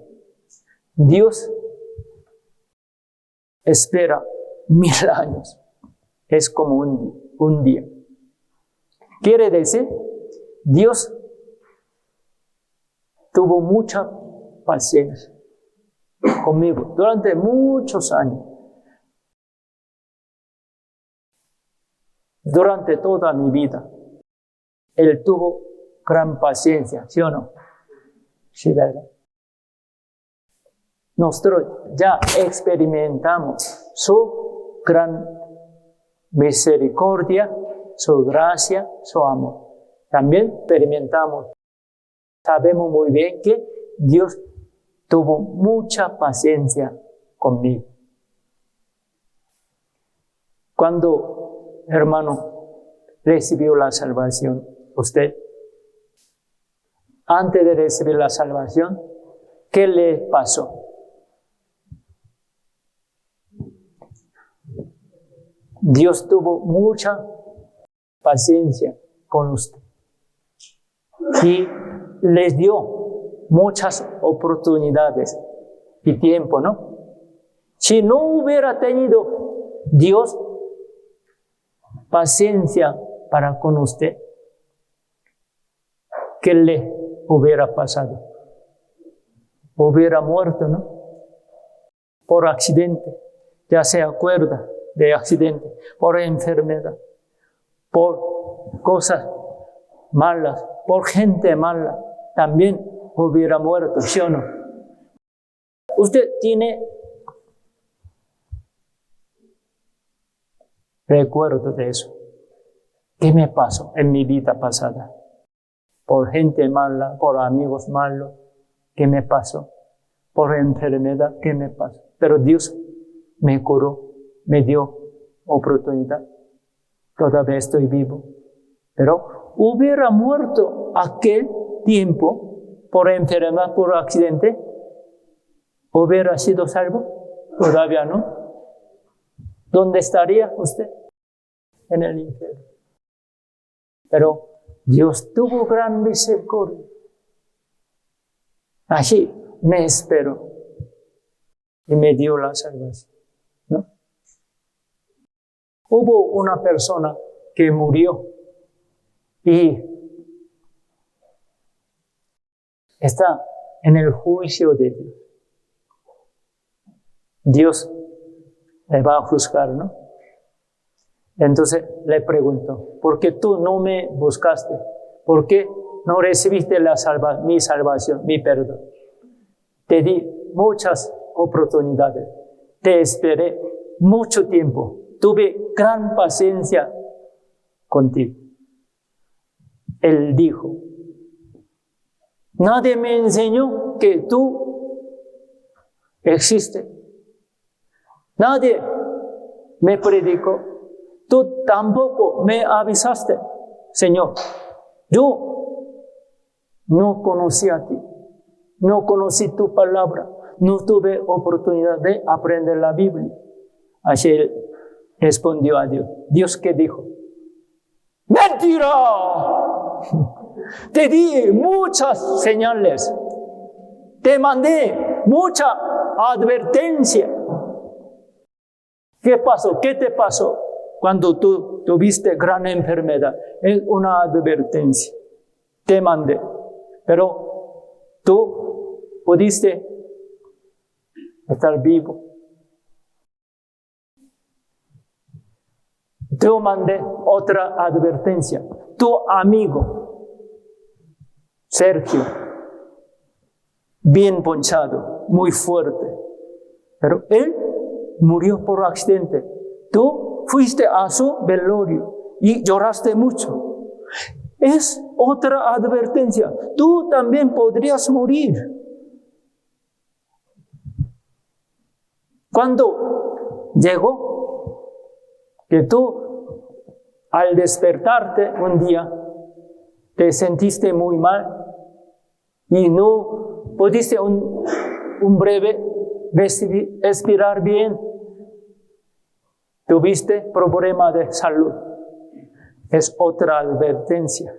Dios espera 1000 años, es como un día. Quiere decir, Dios tuvo mucha paciencia conmigo durante muchos años. Durante toda mi vida, Él tuvo gran paciencia, ¿sí o no? Sí, ¿verdad? Nosotros ya experimentamos su gran misericordia, su gracia, su amor. También experimentamos, sabemos muy bien que Dios tuvo mucha paciencia conmigo. Cuando, hermano, recibió la salvación, usted, antes de recibir la salvación, ¿qué le pasó? Dios tuvo mucha paciencia con usted y les dio muchas oportunidades y tiempo, ¿no? Si no hubiera tenido Dios paciencia para con usted, ¿qué le hubiera pasado? Hubiera muerto, ¿no? Por accidente, ya se acuerda de accidente, por enfermedad, por cosas malas, por gente mala, también hubiera muerto, ¿sí o no? Usted tiene recuerdo de eso. ¿Qué me pasó en mi vida pasada? Por gente mala, por amigos malos, ¿qué me pasó? Por enfermedad, ¿qué me pasó? Pero Dios me curó, me dio oportunidad. Todavía estoy vivo. Pero hubiera muerto aquel tiempo por enfermedad, por accidente, ¿hubiera sido salvo? Todavía no. ¿Dónde estaría usted? En el infierno. Pero Dios tuvo gran misericordia. Así me esperó y me dio la salvación, ¿no? Hubo una persona que murió y está en el juicio de Dios. Dios le va a juzgar, ¿no? Entonces le pregunto, ¿por qué tú no me buscaste? ¿Por qué no recibiste mi salvación, mi perdón? Te di muchas oportunidades, te esperé mucho tiempo, tuve gran paciencia contigo. Él dijo, nadie me enseñó que tú existes. Nadie me predicó. Tú tampoco me avisaste, Señor. Yo no conocí a ti. No conocí tu palabra. No tuve oportunidad de aprender la Biblia. Así él Respondió a Dios. ¿Dios qué dijo? ¡Mentira! Te di muchas señales. Te mandé mucha advertencia. ¿Qué pasó? ¿Qué te pasó? Cuando tú tuviste gran enfermedad. Es una advertencia. Te mandé. Pero tú pudiste estar vivo. Te mandé otra advertencia. Tu amigo, Sergio, bien ponchado, muy fuerte. Pero él murió por accidente. Tú fuiste a su velorio y lloraste mucho. Es otra advertencia. Tú también podrías morir. Cuando llegó que tú al despertarte un día te sentiste muy mal y no pudiste un breve respirar bien, tuviste problema de salud. Es otra advertencia.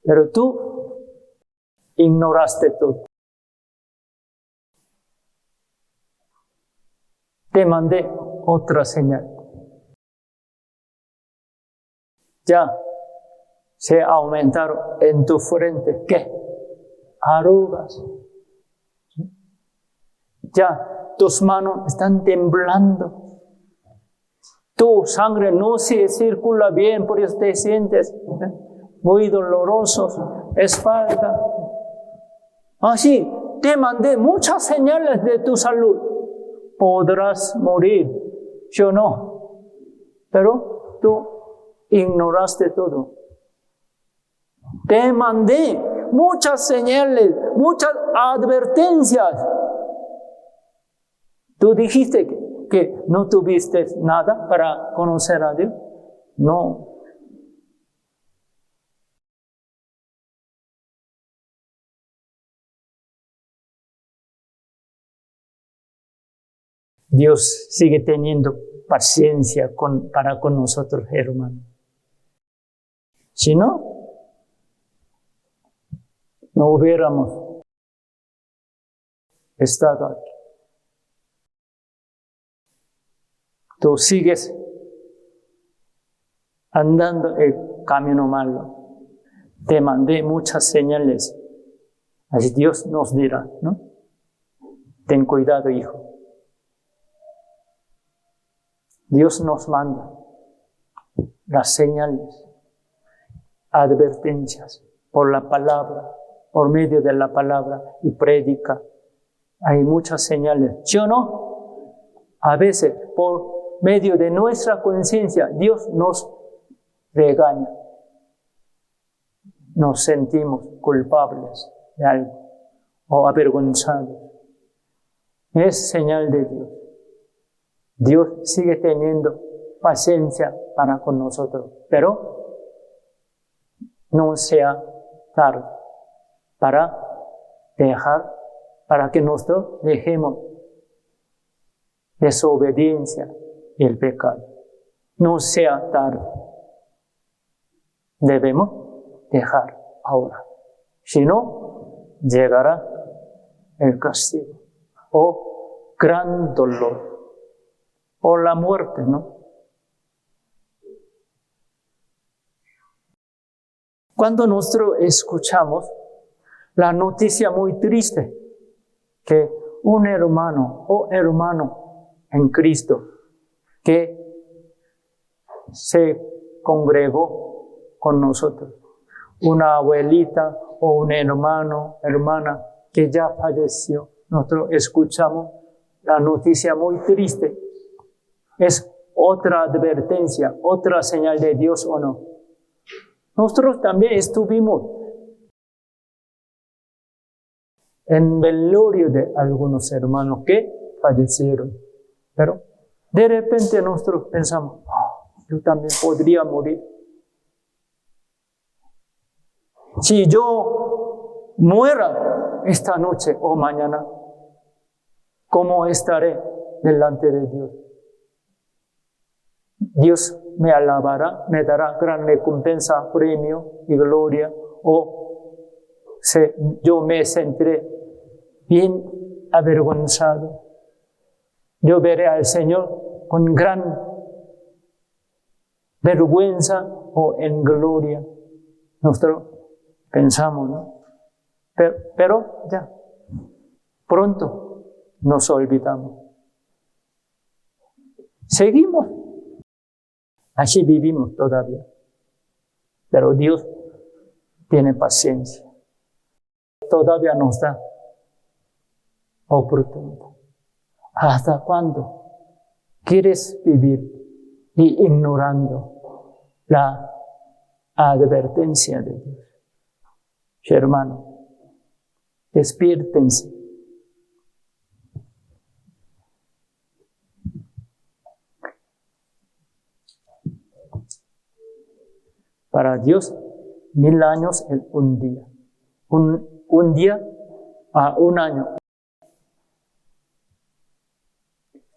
Pero tú ignoraste todo. Te mandé otra señal. Ya se aumentaron en tu frente. ¿Qué? Arrugas. Ya tus manos están temblando. Tu sangre no se circula bien, por eso te sientes muy doloroso. Espalda. Así, te mandé muchas señales de tu salud. Podrás morir. Yo no. Pero tú ignoraste todo. Te mandé muchas señales, muchas advertencias. Tú dijiste que no tuviste nada para conocer a Dios. No. Dios sigue teniendo paciencia para con nosotros, hermanos. Si no, no hubiéramos estado aquí. Tú sigues andando el camino malo. Te mandé muchas señales. Así Dios nos dirá, ¿no? Ten cuidado, hijo. Dios nos manda las señales, advertencias por la palabra, por medio de la palabra y predica. Hay muchas señales. Yo no. A veces, por medio de nuestra conciencia, Dios nos regaña. Nos sentimos culpables de algo o avergonzados. Es señal de Dios. Dios sigue teniendo paciencia para con nosotros, pero no sea tarde para que nosotros dejemos desobediencia y el pecado. No sea tarde. Debemos dejar ahora. Si no, llegará el castigo o gran dolor. O la muerte, ¿no? Cuando nosotros escuchamos la noticia muy triste que un hermano o hermano en Cristo que se congregó con nosotros, una abuelita o un hermano, hermana que ya falleció, nosotros escuchamos la noticia muy triste. Es otra advertencia, otra señal de Dios o no. Nosotros también estuvimos en velorio de algunos hermanos que fallecieron. Pero de repente nosotros pensamos, yo también podría morir. Si yo muera esta noche o mañana, ¿cómo estaré delante de Dios? Dios me alabará, me dará gran recompensa, premio y gloria, o yo me sentiré bien avergonzado. Yo veré al Señor con gran vergüenza o en gloria. Nosotros pensamos, ¿no? Pero ya, pronto nos olvidamos. Seguimos. Así vivimos todavía. Pero Dios tiene paciencia. Todavía nos da oportunidad. ¿Hasta cuándo quieres vivir y ignorando la advertencia de Dios? Hermano, despiértense. Para Dios, 1000 años es un día. Un día a un año.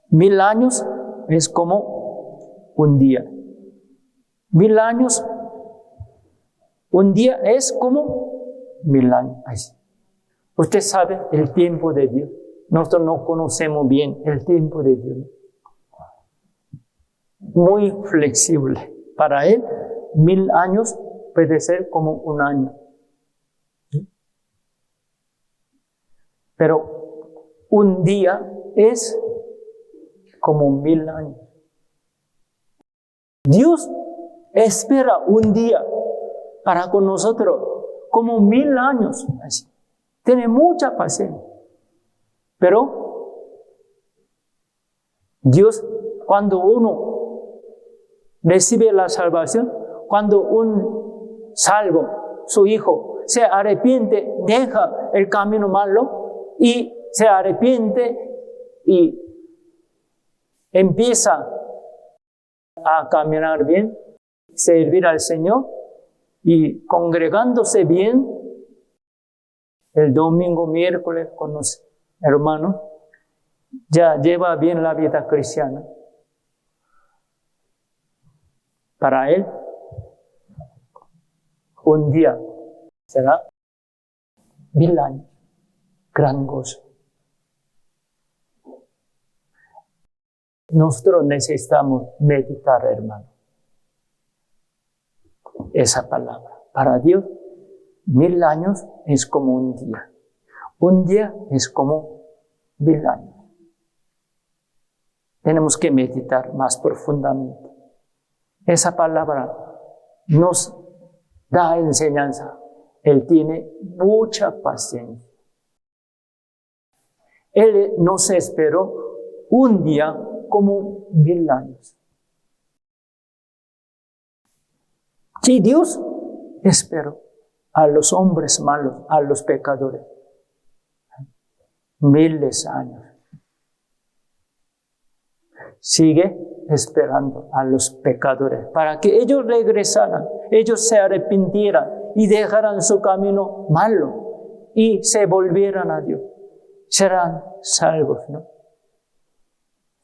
1000 años es como un día. 1000 años, un día es como 1000 años. Ay, usted sabe el tiempo de Dios. Nosotros no conocemos bien el tiempo de Dios. Muy flexible. Para Él, 1000 años puede ser como un año. Pero un día es como 1000 años. Dios espera un día para con nosotros como 1000 años. Tiene mucha paciencia. Pero Dios, cuando uno recibe la salvación, cuando un salvo, su hijo, se arrepiente, deja el camino malo y se arrepiente y empieza a caminar bien, servir al Señor y congregándose bien el domingo, miércoles con los hermanos, ya lleva bien la vida cristiana. Para él, un día será 1000 años, gran gozo. Nosotros necesitamos meditar, hermano, esa palabra. Para Dios, 1000 años es como un día. Un día es como 1000 años. Tenemos que meditar más profundamente. Esa palabra nos da enseñanza. Él tiene mucha paciencia. Él nos esperó un día como 1000 años. Si Dios esperó a los hombres malos, a los pecadores, miles de años, sigue esperando a los pecadores para que ellos regresaran, ellos se arrepintieran y dejaran su camino malo y se volvieran a Dios. Serán salvos, ¿no?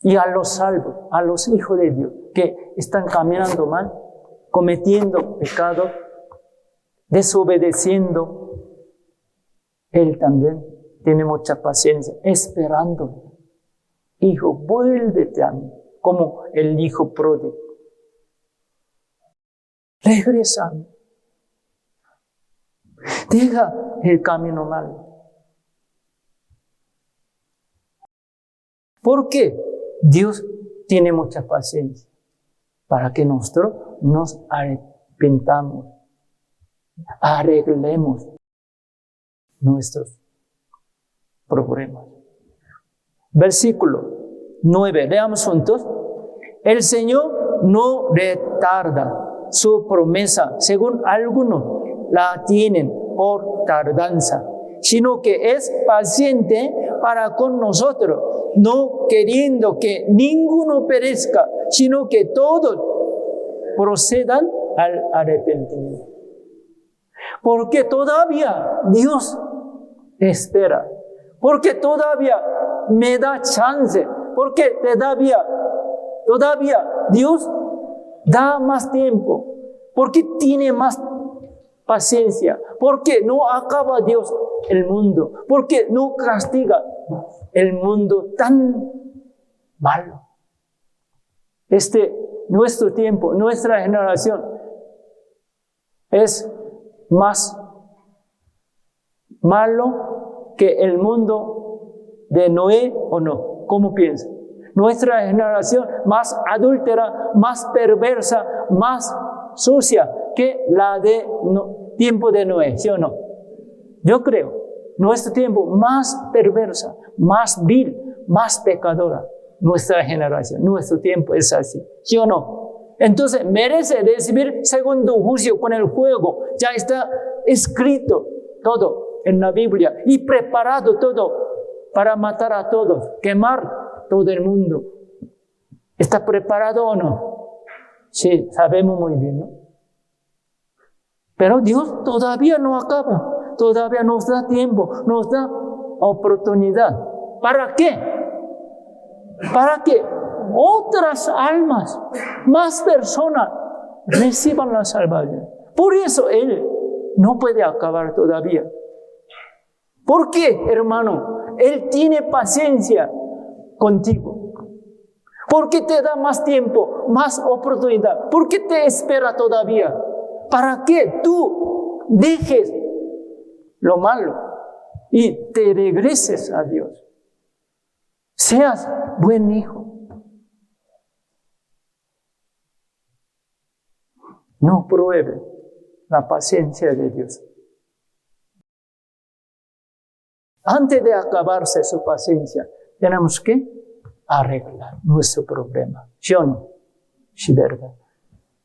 Y a los salvos, a los hijos de Dios que están caminando mal, cometiendo pecado, desobedeciendo, Él también tiene mucha paciencia, esperando. Hijo, vuélvete a mí, como el hijo pródigo. Regresa. Deja el camino malo. ¿Por qué? Dios tiene mucha paciencia para que nosotros nos arrepentamos, arreglemos nuestros problemas. Versículo 9, leamos juntos. El Señor no retarda su promesa, según algunos la tienen por tardanza, sino que es paciente para con nosotros, no queriendo que ninguno perezca, sino que todos procedan al arrepentimiento. Porque todavía Dios espera, porque todavía me da chance, porque todavía Dios da más tiempo, porque tiene más paciencia, porque no acaba Dios el mundo, porque no castiga el mundo tan malo. Nuestro tiempo, nuestra generación es más malo que el mundo de Noé, ¿o no? ¿Cómo piensan? Nuestra generación más adúltera, más perversa, más sucia que la de tiempo de Noé, ¿sí o no? Yo creo, nuestro tiempo más perversa, más vil, más pecadora, nuestra generación, nuestro tiempo es así, ¿sí o no? Entonces merece recibir segundo juicio con el fuego. Ya está escrito todo en la Biblia y preparado todo para matar a todos, quemar todo el mundo. ¿Está preparado o no? Sí, sabemos muy bien, ¿no? Pero Dios todavía no acaba, todavía nos da tiempo, nos da oportunidad. ¿Para qué? Para que otras almas, más personas, reciban la salvación. Por eso Él no puede acabar todavía. ¿Por qué, hermano? Él tiene paciencia contigo. ¿Por qué te da más tiempo, más oportunidad? ¿Por qué te espera todavía? Para que tú dejes lo malo y te regreses a Dios. Seas buen hijo. No pruebe la paciencia de Dios. Antes de acabarse su paciencia, tenemos que arreglar nuestro problema. ¿Sí o no? Sí, verdad.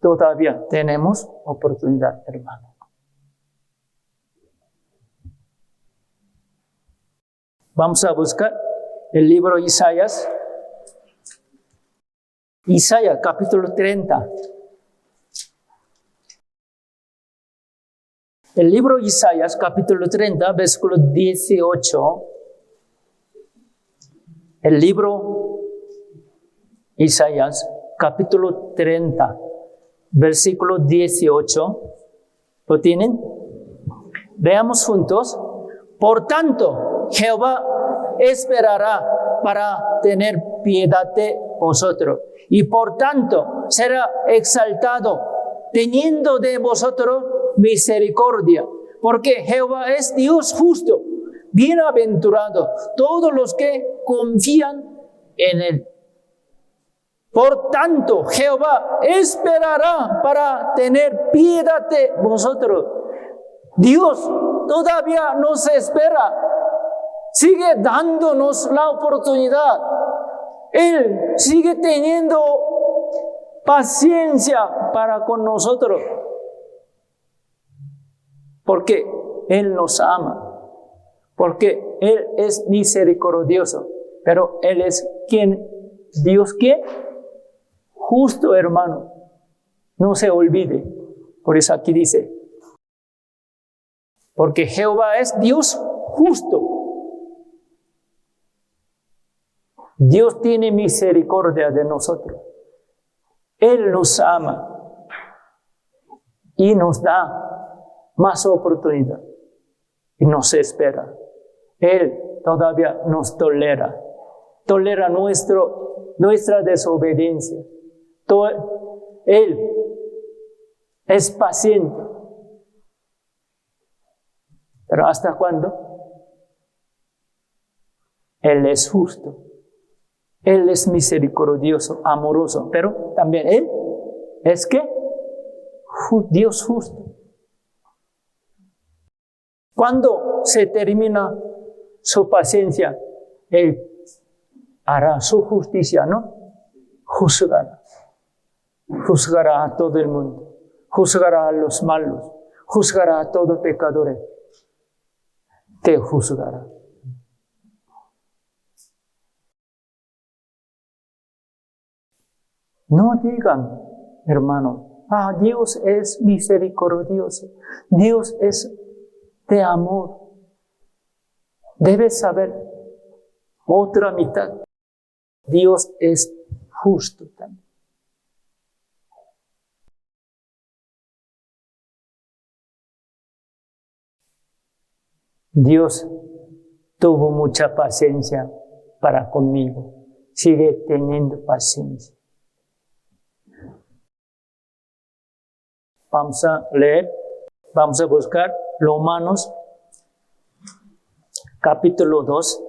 Todavía tenemos oportunidad, hermano. Vamos a buscar el libro Isaías. Isaías, capítulo 30. El libro Isaías, capítulo 30, versículo 18. El libro Isaías, capítulo 30, versículo 18. ¿Lo tienen? Veamos juntos. Por tanto, Jehová esperará para tener piedad de vosotros. Y por tanto, será exaltado, teniendo de vosotros misericordia. Porque Jehová es Dios justo. Bienaventurados todos los que confían en Él. Por tanto, Jehová esperará para tener piedad de vosotros. Dios todavía nos espera. Sigue dándonos la oportunidad. Él sigue teniendo paciencia para con nosotros. Porque Él nos ama. Porque Él es misericordioso. Pero Él es quien, Dios que justo, hermano. No se olvide. Por eso aquí dice. Porque Jehová es Dios justo. Dios tiene misericordia de nosotros. Él nos ama. Y nos da más oportunidad. Y nos espera. Él todavía nos tolera. Tolera nuestra desobediencia. Él es paciente. Pero ¿hasta cuándo? Él es justo. Él es misericordioso, amoroso. Pero también Él es que Dios justo. Cuando se termina su paciencia, Él hará su justicia, ¿no? Juzgará. Juzgará a todo el mundo. Juzgará a los malos. Juzgará a todos los pecadores. Te juzgará. No digan, hermano, Dios es misericordioso. Dios es de amor. Debes saber otra mitad. Dios es justo también. Dios tuvo mucha paciencia para conmigo. Sigue teniendo paciencia. Vamos a leer, vamos a buscar Romanos capítulo 2.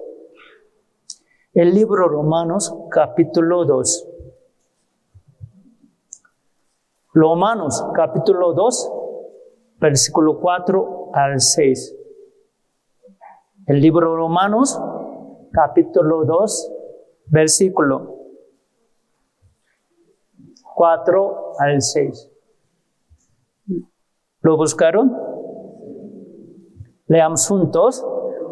El libro Romanos capítulo 2. Romanos capítulo 2, versículo 4 al 6. El libro Romanos capítulo 2, versículo 4 al 6. ¿Lo buscaron? Leamos juntos.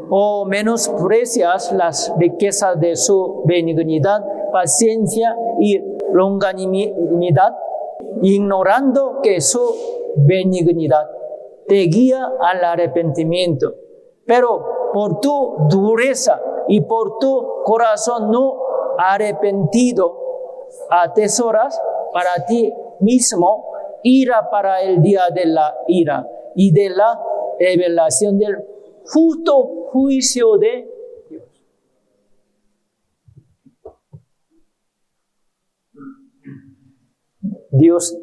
O menosprecias las riquezas de su benignidad, paciencia y longanimidad, ignorando que su benignidad te guía al arrepentimiento. Pero por tu dureza y por tu corazón no arrepentido, atesoras para ti mismo ira para el día de la ira y de la revelación del justo juicio de Dios. Dios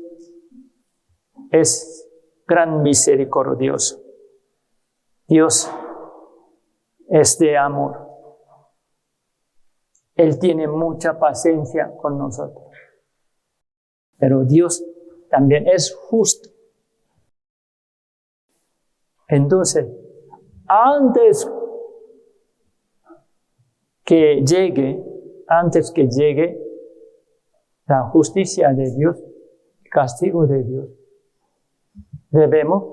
es gran misericordioso. Dios es de amor. Él tiene mucha paciencia con nosotros. Pero Dios también es justo. Entonces, antes que llegue la justicia de Dios, el castigo de Dios, debemos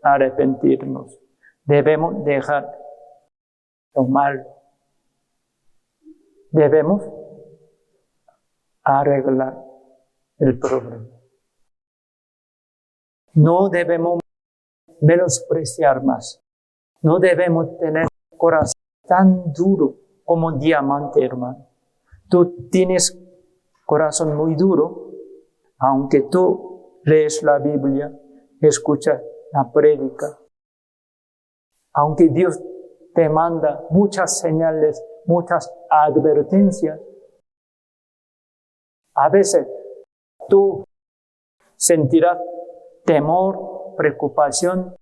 arrepentirnos, debemos dejar lo malo, debemos arreglar el problema. No debemos menospreciar más. No debemos tener corazón tan duro como diamante, hermano. Tú tienes corazón muy duro, aunque tú lees la Biblia, escuchas la prédica, aunque Dios te manda muchas señales, muchas advertencias, a veces tú sentirás temor, preocupación,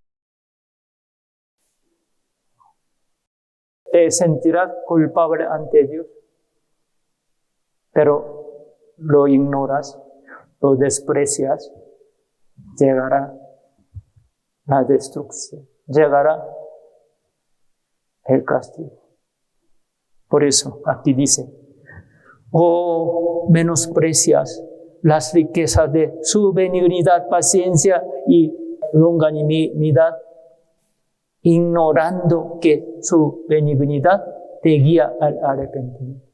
te sentirás culpable ante Dios, pero lo ignoras, lo desprecias, llegará la destrucción, llegará el castigo. Por eso aquí dice, o menosprecias las riquezas de su benignidad, paciencia y longanimidad, ignorando que su benignidad te guía al arrepentimiento.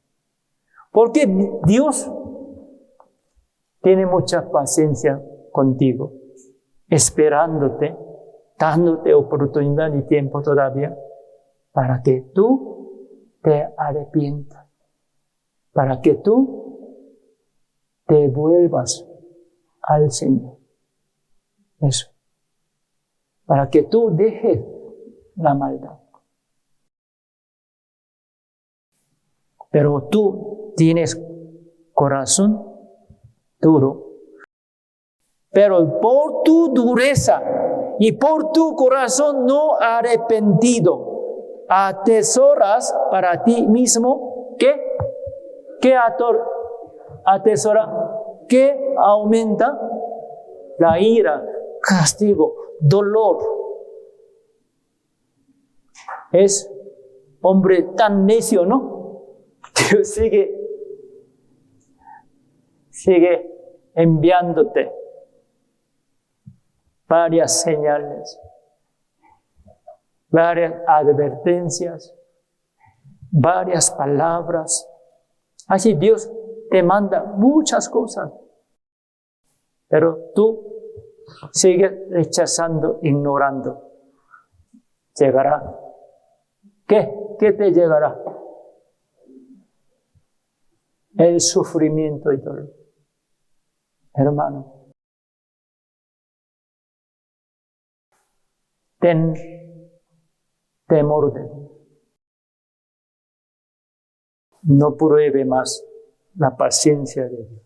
Porque Dios tiene mucha paciencia contigo, esperándote, dándote oportunidad y tiempo todavía para que tú te arrepientas, para que tú te vuelvas al Señor. Eso. Para que tú dejes la maldad. Pero tú tienes corazón duro. Pero por tu dureza y por tu corazón no arrepentido, atesoras para ti mismo, ¿qué atesora? ¿Qué aumenta? La ira, castigo, dolor. Es hombre tan necio, ¿no? Dios sigue enviándote varias señales, varias advertencias, varias palabras. Así Dios te manda muchas cosas, pero tú sigues rechazando, ignorando. Llegará. ¿Qué te llegará? El sufrimiento y dolor. Hermano, ten temor de Dios. No pruebe más la paciencia de Dios,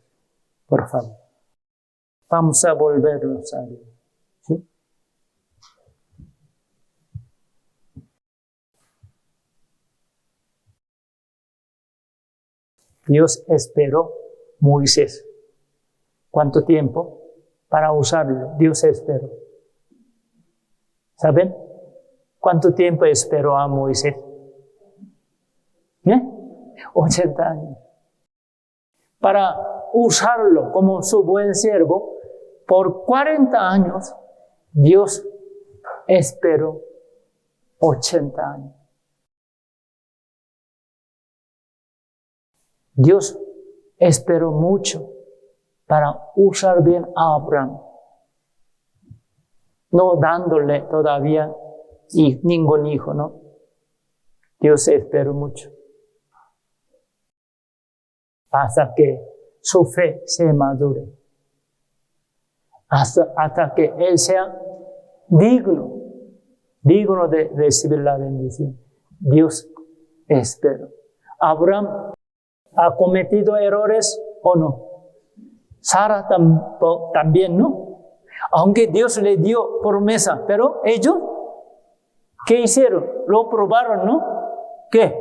por favor. Vamos a volvernos a Dios. ¿Sí? Dios esperó Moisés. ¿Cuánto tiempo? Para usarlo, Dios esperó. ¿Saben? ¿Cuánto tiempo esperó a Moisés? 80 años. Para usarlo como su buen siervo, por 40 años, Dios esperó 80 años. Dios esperó mucho para usar bien a Abraham, no dándole todavía ningún hijo, ¿no? Dios esperó mucho hasta que su fe se madure, hasta que él sea digno de recibir la bendición. Dios esperó. Abraham ¿ha cometido errores o no? Sara también, ¿no? Aunque Dios le dio promesa, pero ellos, ¿qué hicieron? Lo probaron, ¿no? ¿Qué?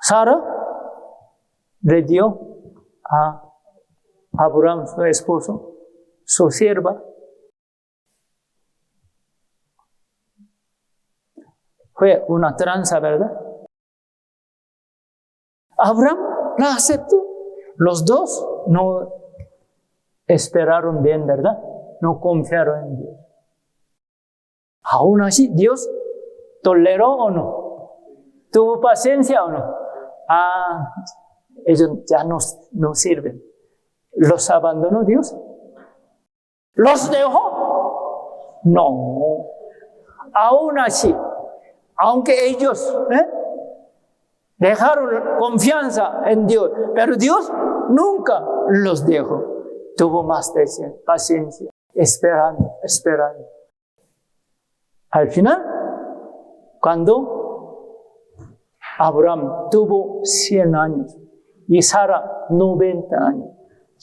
Sara le dio a Abraham, su esposo, su sierva. Fue una tranza, ¿verdad? Abraham la aceptó. Los dos no esperaron bien, ¿verdad? No confiaron en Dios. Aún así, ¿Dios toleró o no? ¿Tuvo paciencia o no? Ellos ya no sirven. ¿Los abandonó Dios? ¿Los dejó? No. Aún así, aunque ellos dejaron confianza en Dios, pero Dios nunca los dejó. Tuvo más paciencia, esperando. Al final, cuando Abraham tuvo 100 años y Sara 90 años,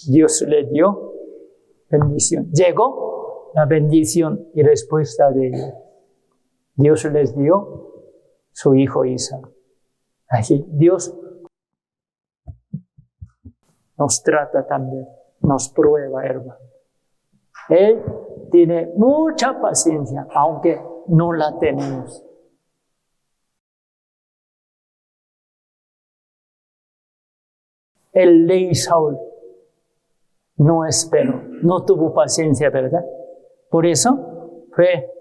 Dios le dio bendición. Llegó la bendición y respuesta de Dios. Dios les dio su hijo Isaac. Así Dios nos trata también, nos prueba, hermano. Él tiene mucha paciencia, aunque no la tenemos. El rey Saúl no esperó, no tuvo paciencia, ¿verdad? Por eso fue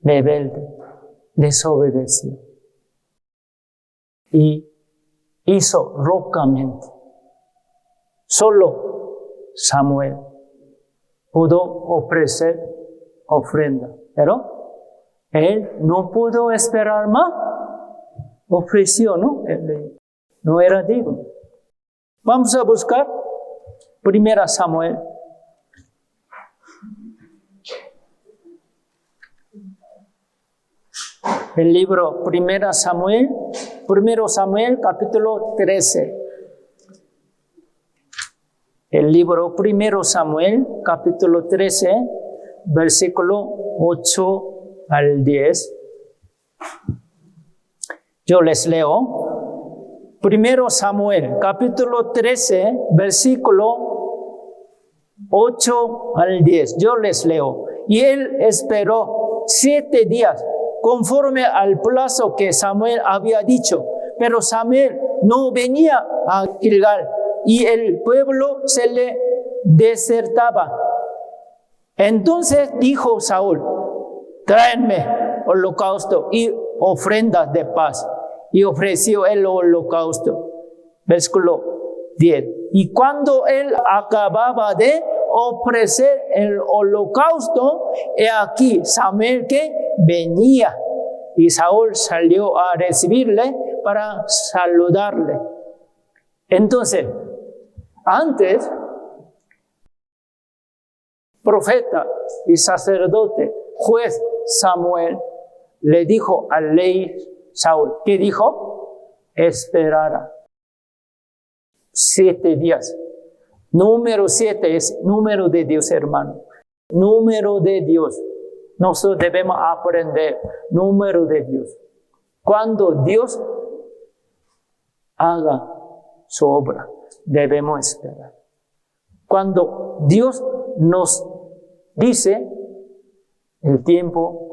rebelde, desobedeció. Y hizo locamente. Solo Samuel pudo ofrecer ofrenda, pero él no pudo esperar más. Ofreció, ¿no? Él no era digno. Vamos a buscar 1 Samuel. El libro 1 Samuel capítulo 13. El libro 1 Samuel capítulo 13, versículo 8 al 10. Yo les leo. 1 Samuel capítulo 13, versículo 8 al 10. Yo les leo. Y él esperó 7 días conforme al plazo que Samuel había dicho. Pero Samuel no venía a Gilgal y el pueblo se le desertaba. Entonces dijo Saúl: tráenme holocausto y ofrendas de paz. Y ofreció el holocausto. Versículo 10. Y cuando él acababa de ofrecer el holocausto, he aquí Samuel que venía. Y Saúl salió a recibirle para saludarle. Entonces, antes, profeta y sacerdote, juez Samuel, le dijo al rey Saúl, ¿qué dijo? Esperara 7 días. Número 7 es número de Dios, hermano. Número de Dios. Nosotros debemos aprender número de Dios. Cuando Dios haga su obra, debemos esperar. Cuando Dios nos dice el tiempo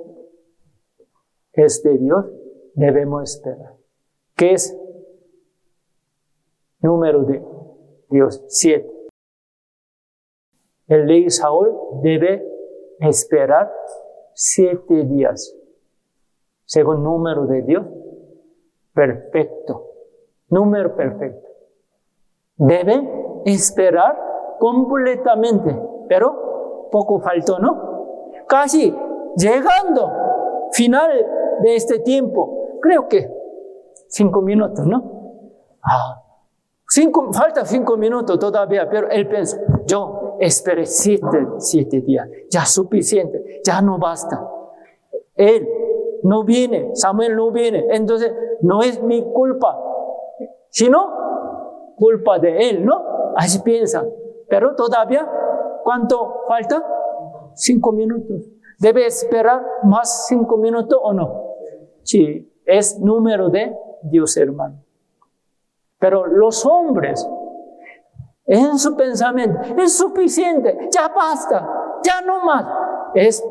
es de Dios, debemos esperar. ¿Qué es número de Dios? 7. El rey Saúl debe esperar 7 días. Según número de Dios, perfecto. Número perfecto. Debe esperar completamente, pero poco faltó, ¿no? Casi llegando final de este tiempo, creo que 5 minutos, ¿no? Falta 5 minutos todavía, pero él pensó, yo esperé 7 días, ya suficiente, ya no basta. Él no viene, Samuel no viene, entonces no es mi culpa, sino culpa de él, ¿no? Así piensa. Pero todavía, ¿cuánto falta? 5 minutos. ¿Debe esperar más 5 minutos o no? Sí, es número de Dios, hermano. Pero los hombres, en su pensamiento, es suficiente, ya basta, ya no más. Es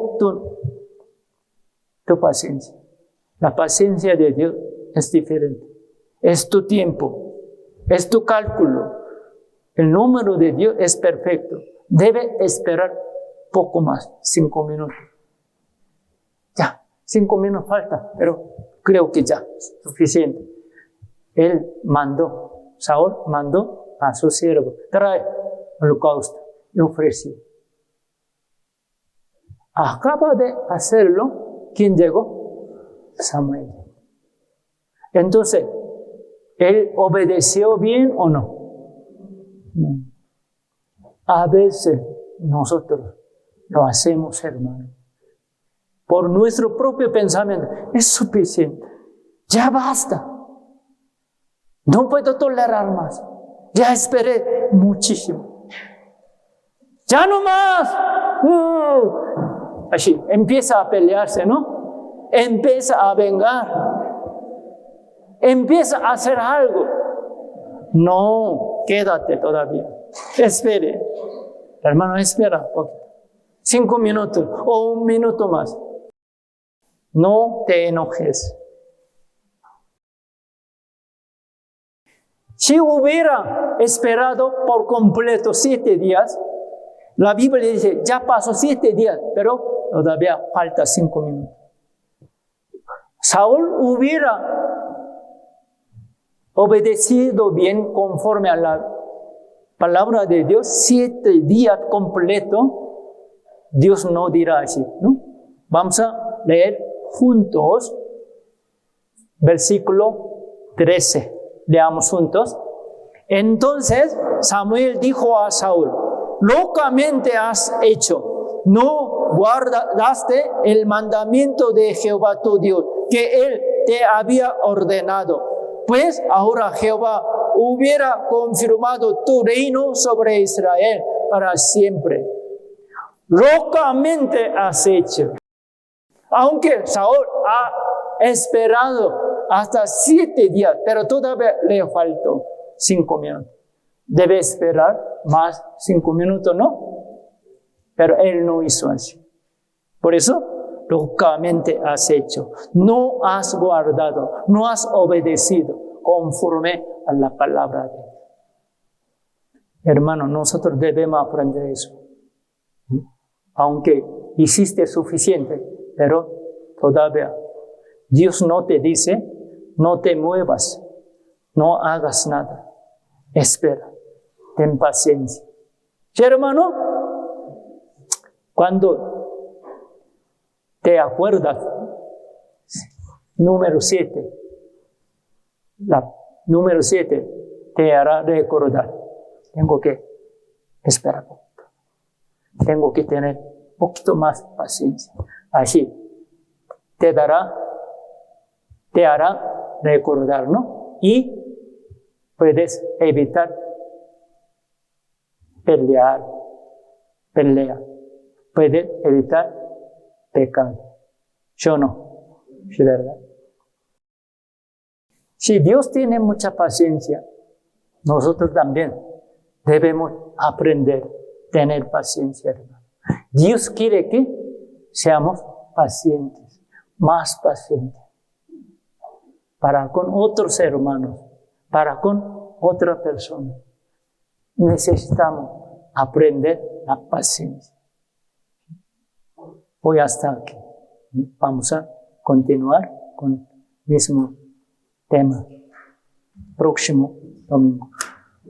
tu paciencia. La paciencia de Dios es diferente. Es tu tiempo, es tu cálculo. El número de Dios es perfecto. Debe esperar poco más, 5 minutos. Ya, 5 minutos falta, pero creo que ya es suficiente. Él mandó, Saúl mandó a su siervo, trae holocausto y ofreció. Acaba de hacerlo, ¿quién llegó? Samuel. Entonces, ¿él obedeció bien o no? A veces nosotros lo hacemos, hermano, por nuestro propio pensamiento. Es suficiente. Ya basta. No puedo tolerar más. Ya esperé muchísimo. Ya no más. Así, empieza a pelearse, ¿no? Empieza a vengar. Empieza a hacer algo. No, quédate todavía. Espere. Hermano, espera. 5 minutos o 1 minuto más. No te enojes. Si hubiera esperado por completo 7 días, la Biblia dice, ya pasó 7 días, pero todavía falta 5 minutos. Saúl hubiera obedecido bien conforme a la palabra de Dios, 7 días completo, Dios no dirá así, ¿no? Vamos a leer juntos versículo 13. Leamos juntos. Entonces Samuel dijo a Saúl, locamente has hecho, no guardaste el mandamiento de Jehová tu Dios, que él te había ordenado. Pues ahora Jehová hubiera confirmado tu reino sobre Israel para siempre. Locamente has hecho. Aunque Saúl ha esperado hasta 7 días, pero todavía le faltó 5 minutos. Debe esperar más 5 minutos, ¿no? Pero él no hizo así. Por eso, locamente has hecho. No has guardado, no has obedecido conforme a la palabra de Dios. Hermano, nosotros debemos aprender eso. Aunque hiciste suficiente, pero todavía Dios no te dice, no te muevas, no hagas nada. Espera, ten paciencia. ¿Sí, hermano? Cuando te acuerdas, número 7, número 7 te hará recordar. Tengo que esperar. Tengo que tener un poquito más paciencia. Así te dará te hará recordar, ¿no? Y puedes evitar pelea. Puedes evitar pecado. Yo no, es verdad. Si Dios tiene mucha paciencia, nosotros también debemos aprender a tener paciencia, hermano. Dios quiere que seamos pacientes, más pacientes, para con otros hermanos, para con otra persona. Necesitamos aprender la paciencia. Hoy hasta aquí. Vamos a continuar con el mismo tema. Próximo domingo.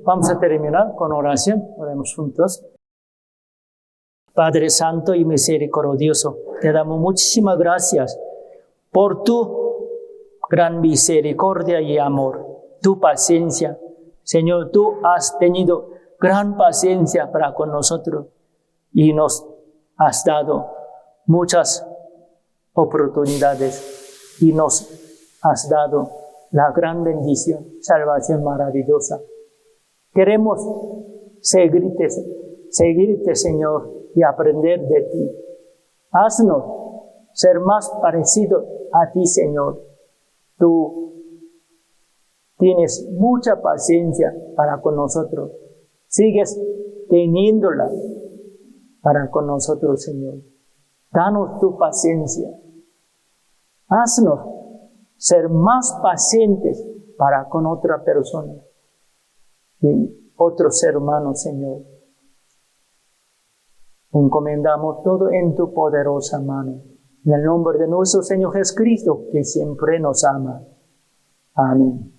Vamos a terminar con oración. Oremos juntos. Padre Santo y Misericordioso, te damos muchísimas gracias por tu gran misericordia y amor, tu paciencia. Señor, tú has tenido gran paciencia para con nosotros y nos has dado muchas oportunidades y nos has dado la gran bendición, salvación maravillosa. Queremos seguirte, Señor, y aprender de ti. Haznos ser más parecidos a ti, Señor. Tú tienes mucha paciencia para con nosotros. Sigues teniéndola para con nosotros, Señor. Danos tu paciencia. Haznos ser más pacientes para con otra persona y otros hermanos, Señor. Encomendamos todo en tu poderosa mano. En el nombre de nuestro Señor Jesucristo, que siempre nos ama. Amén.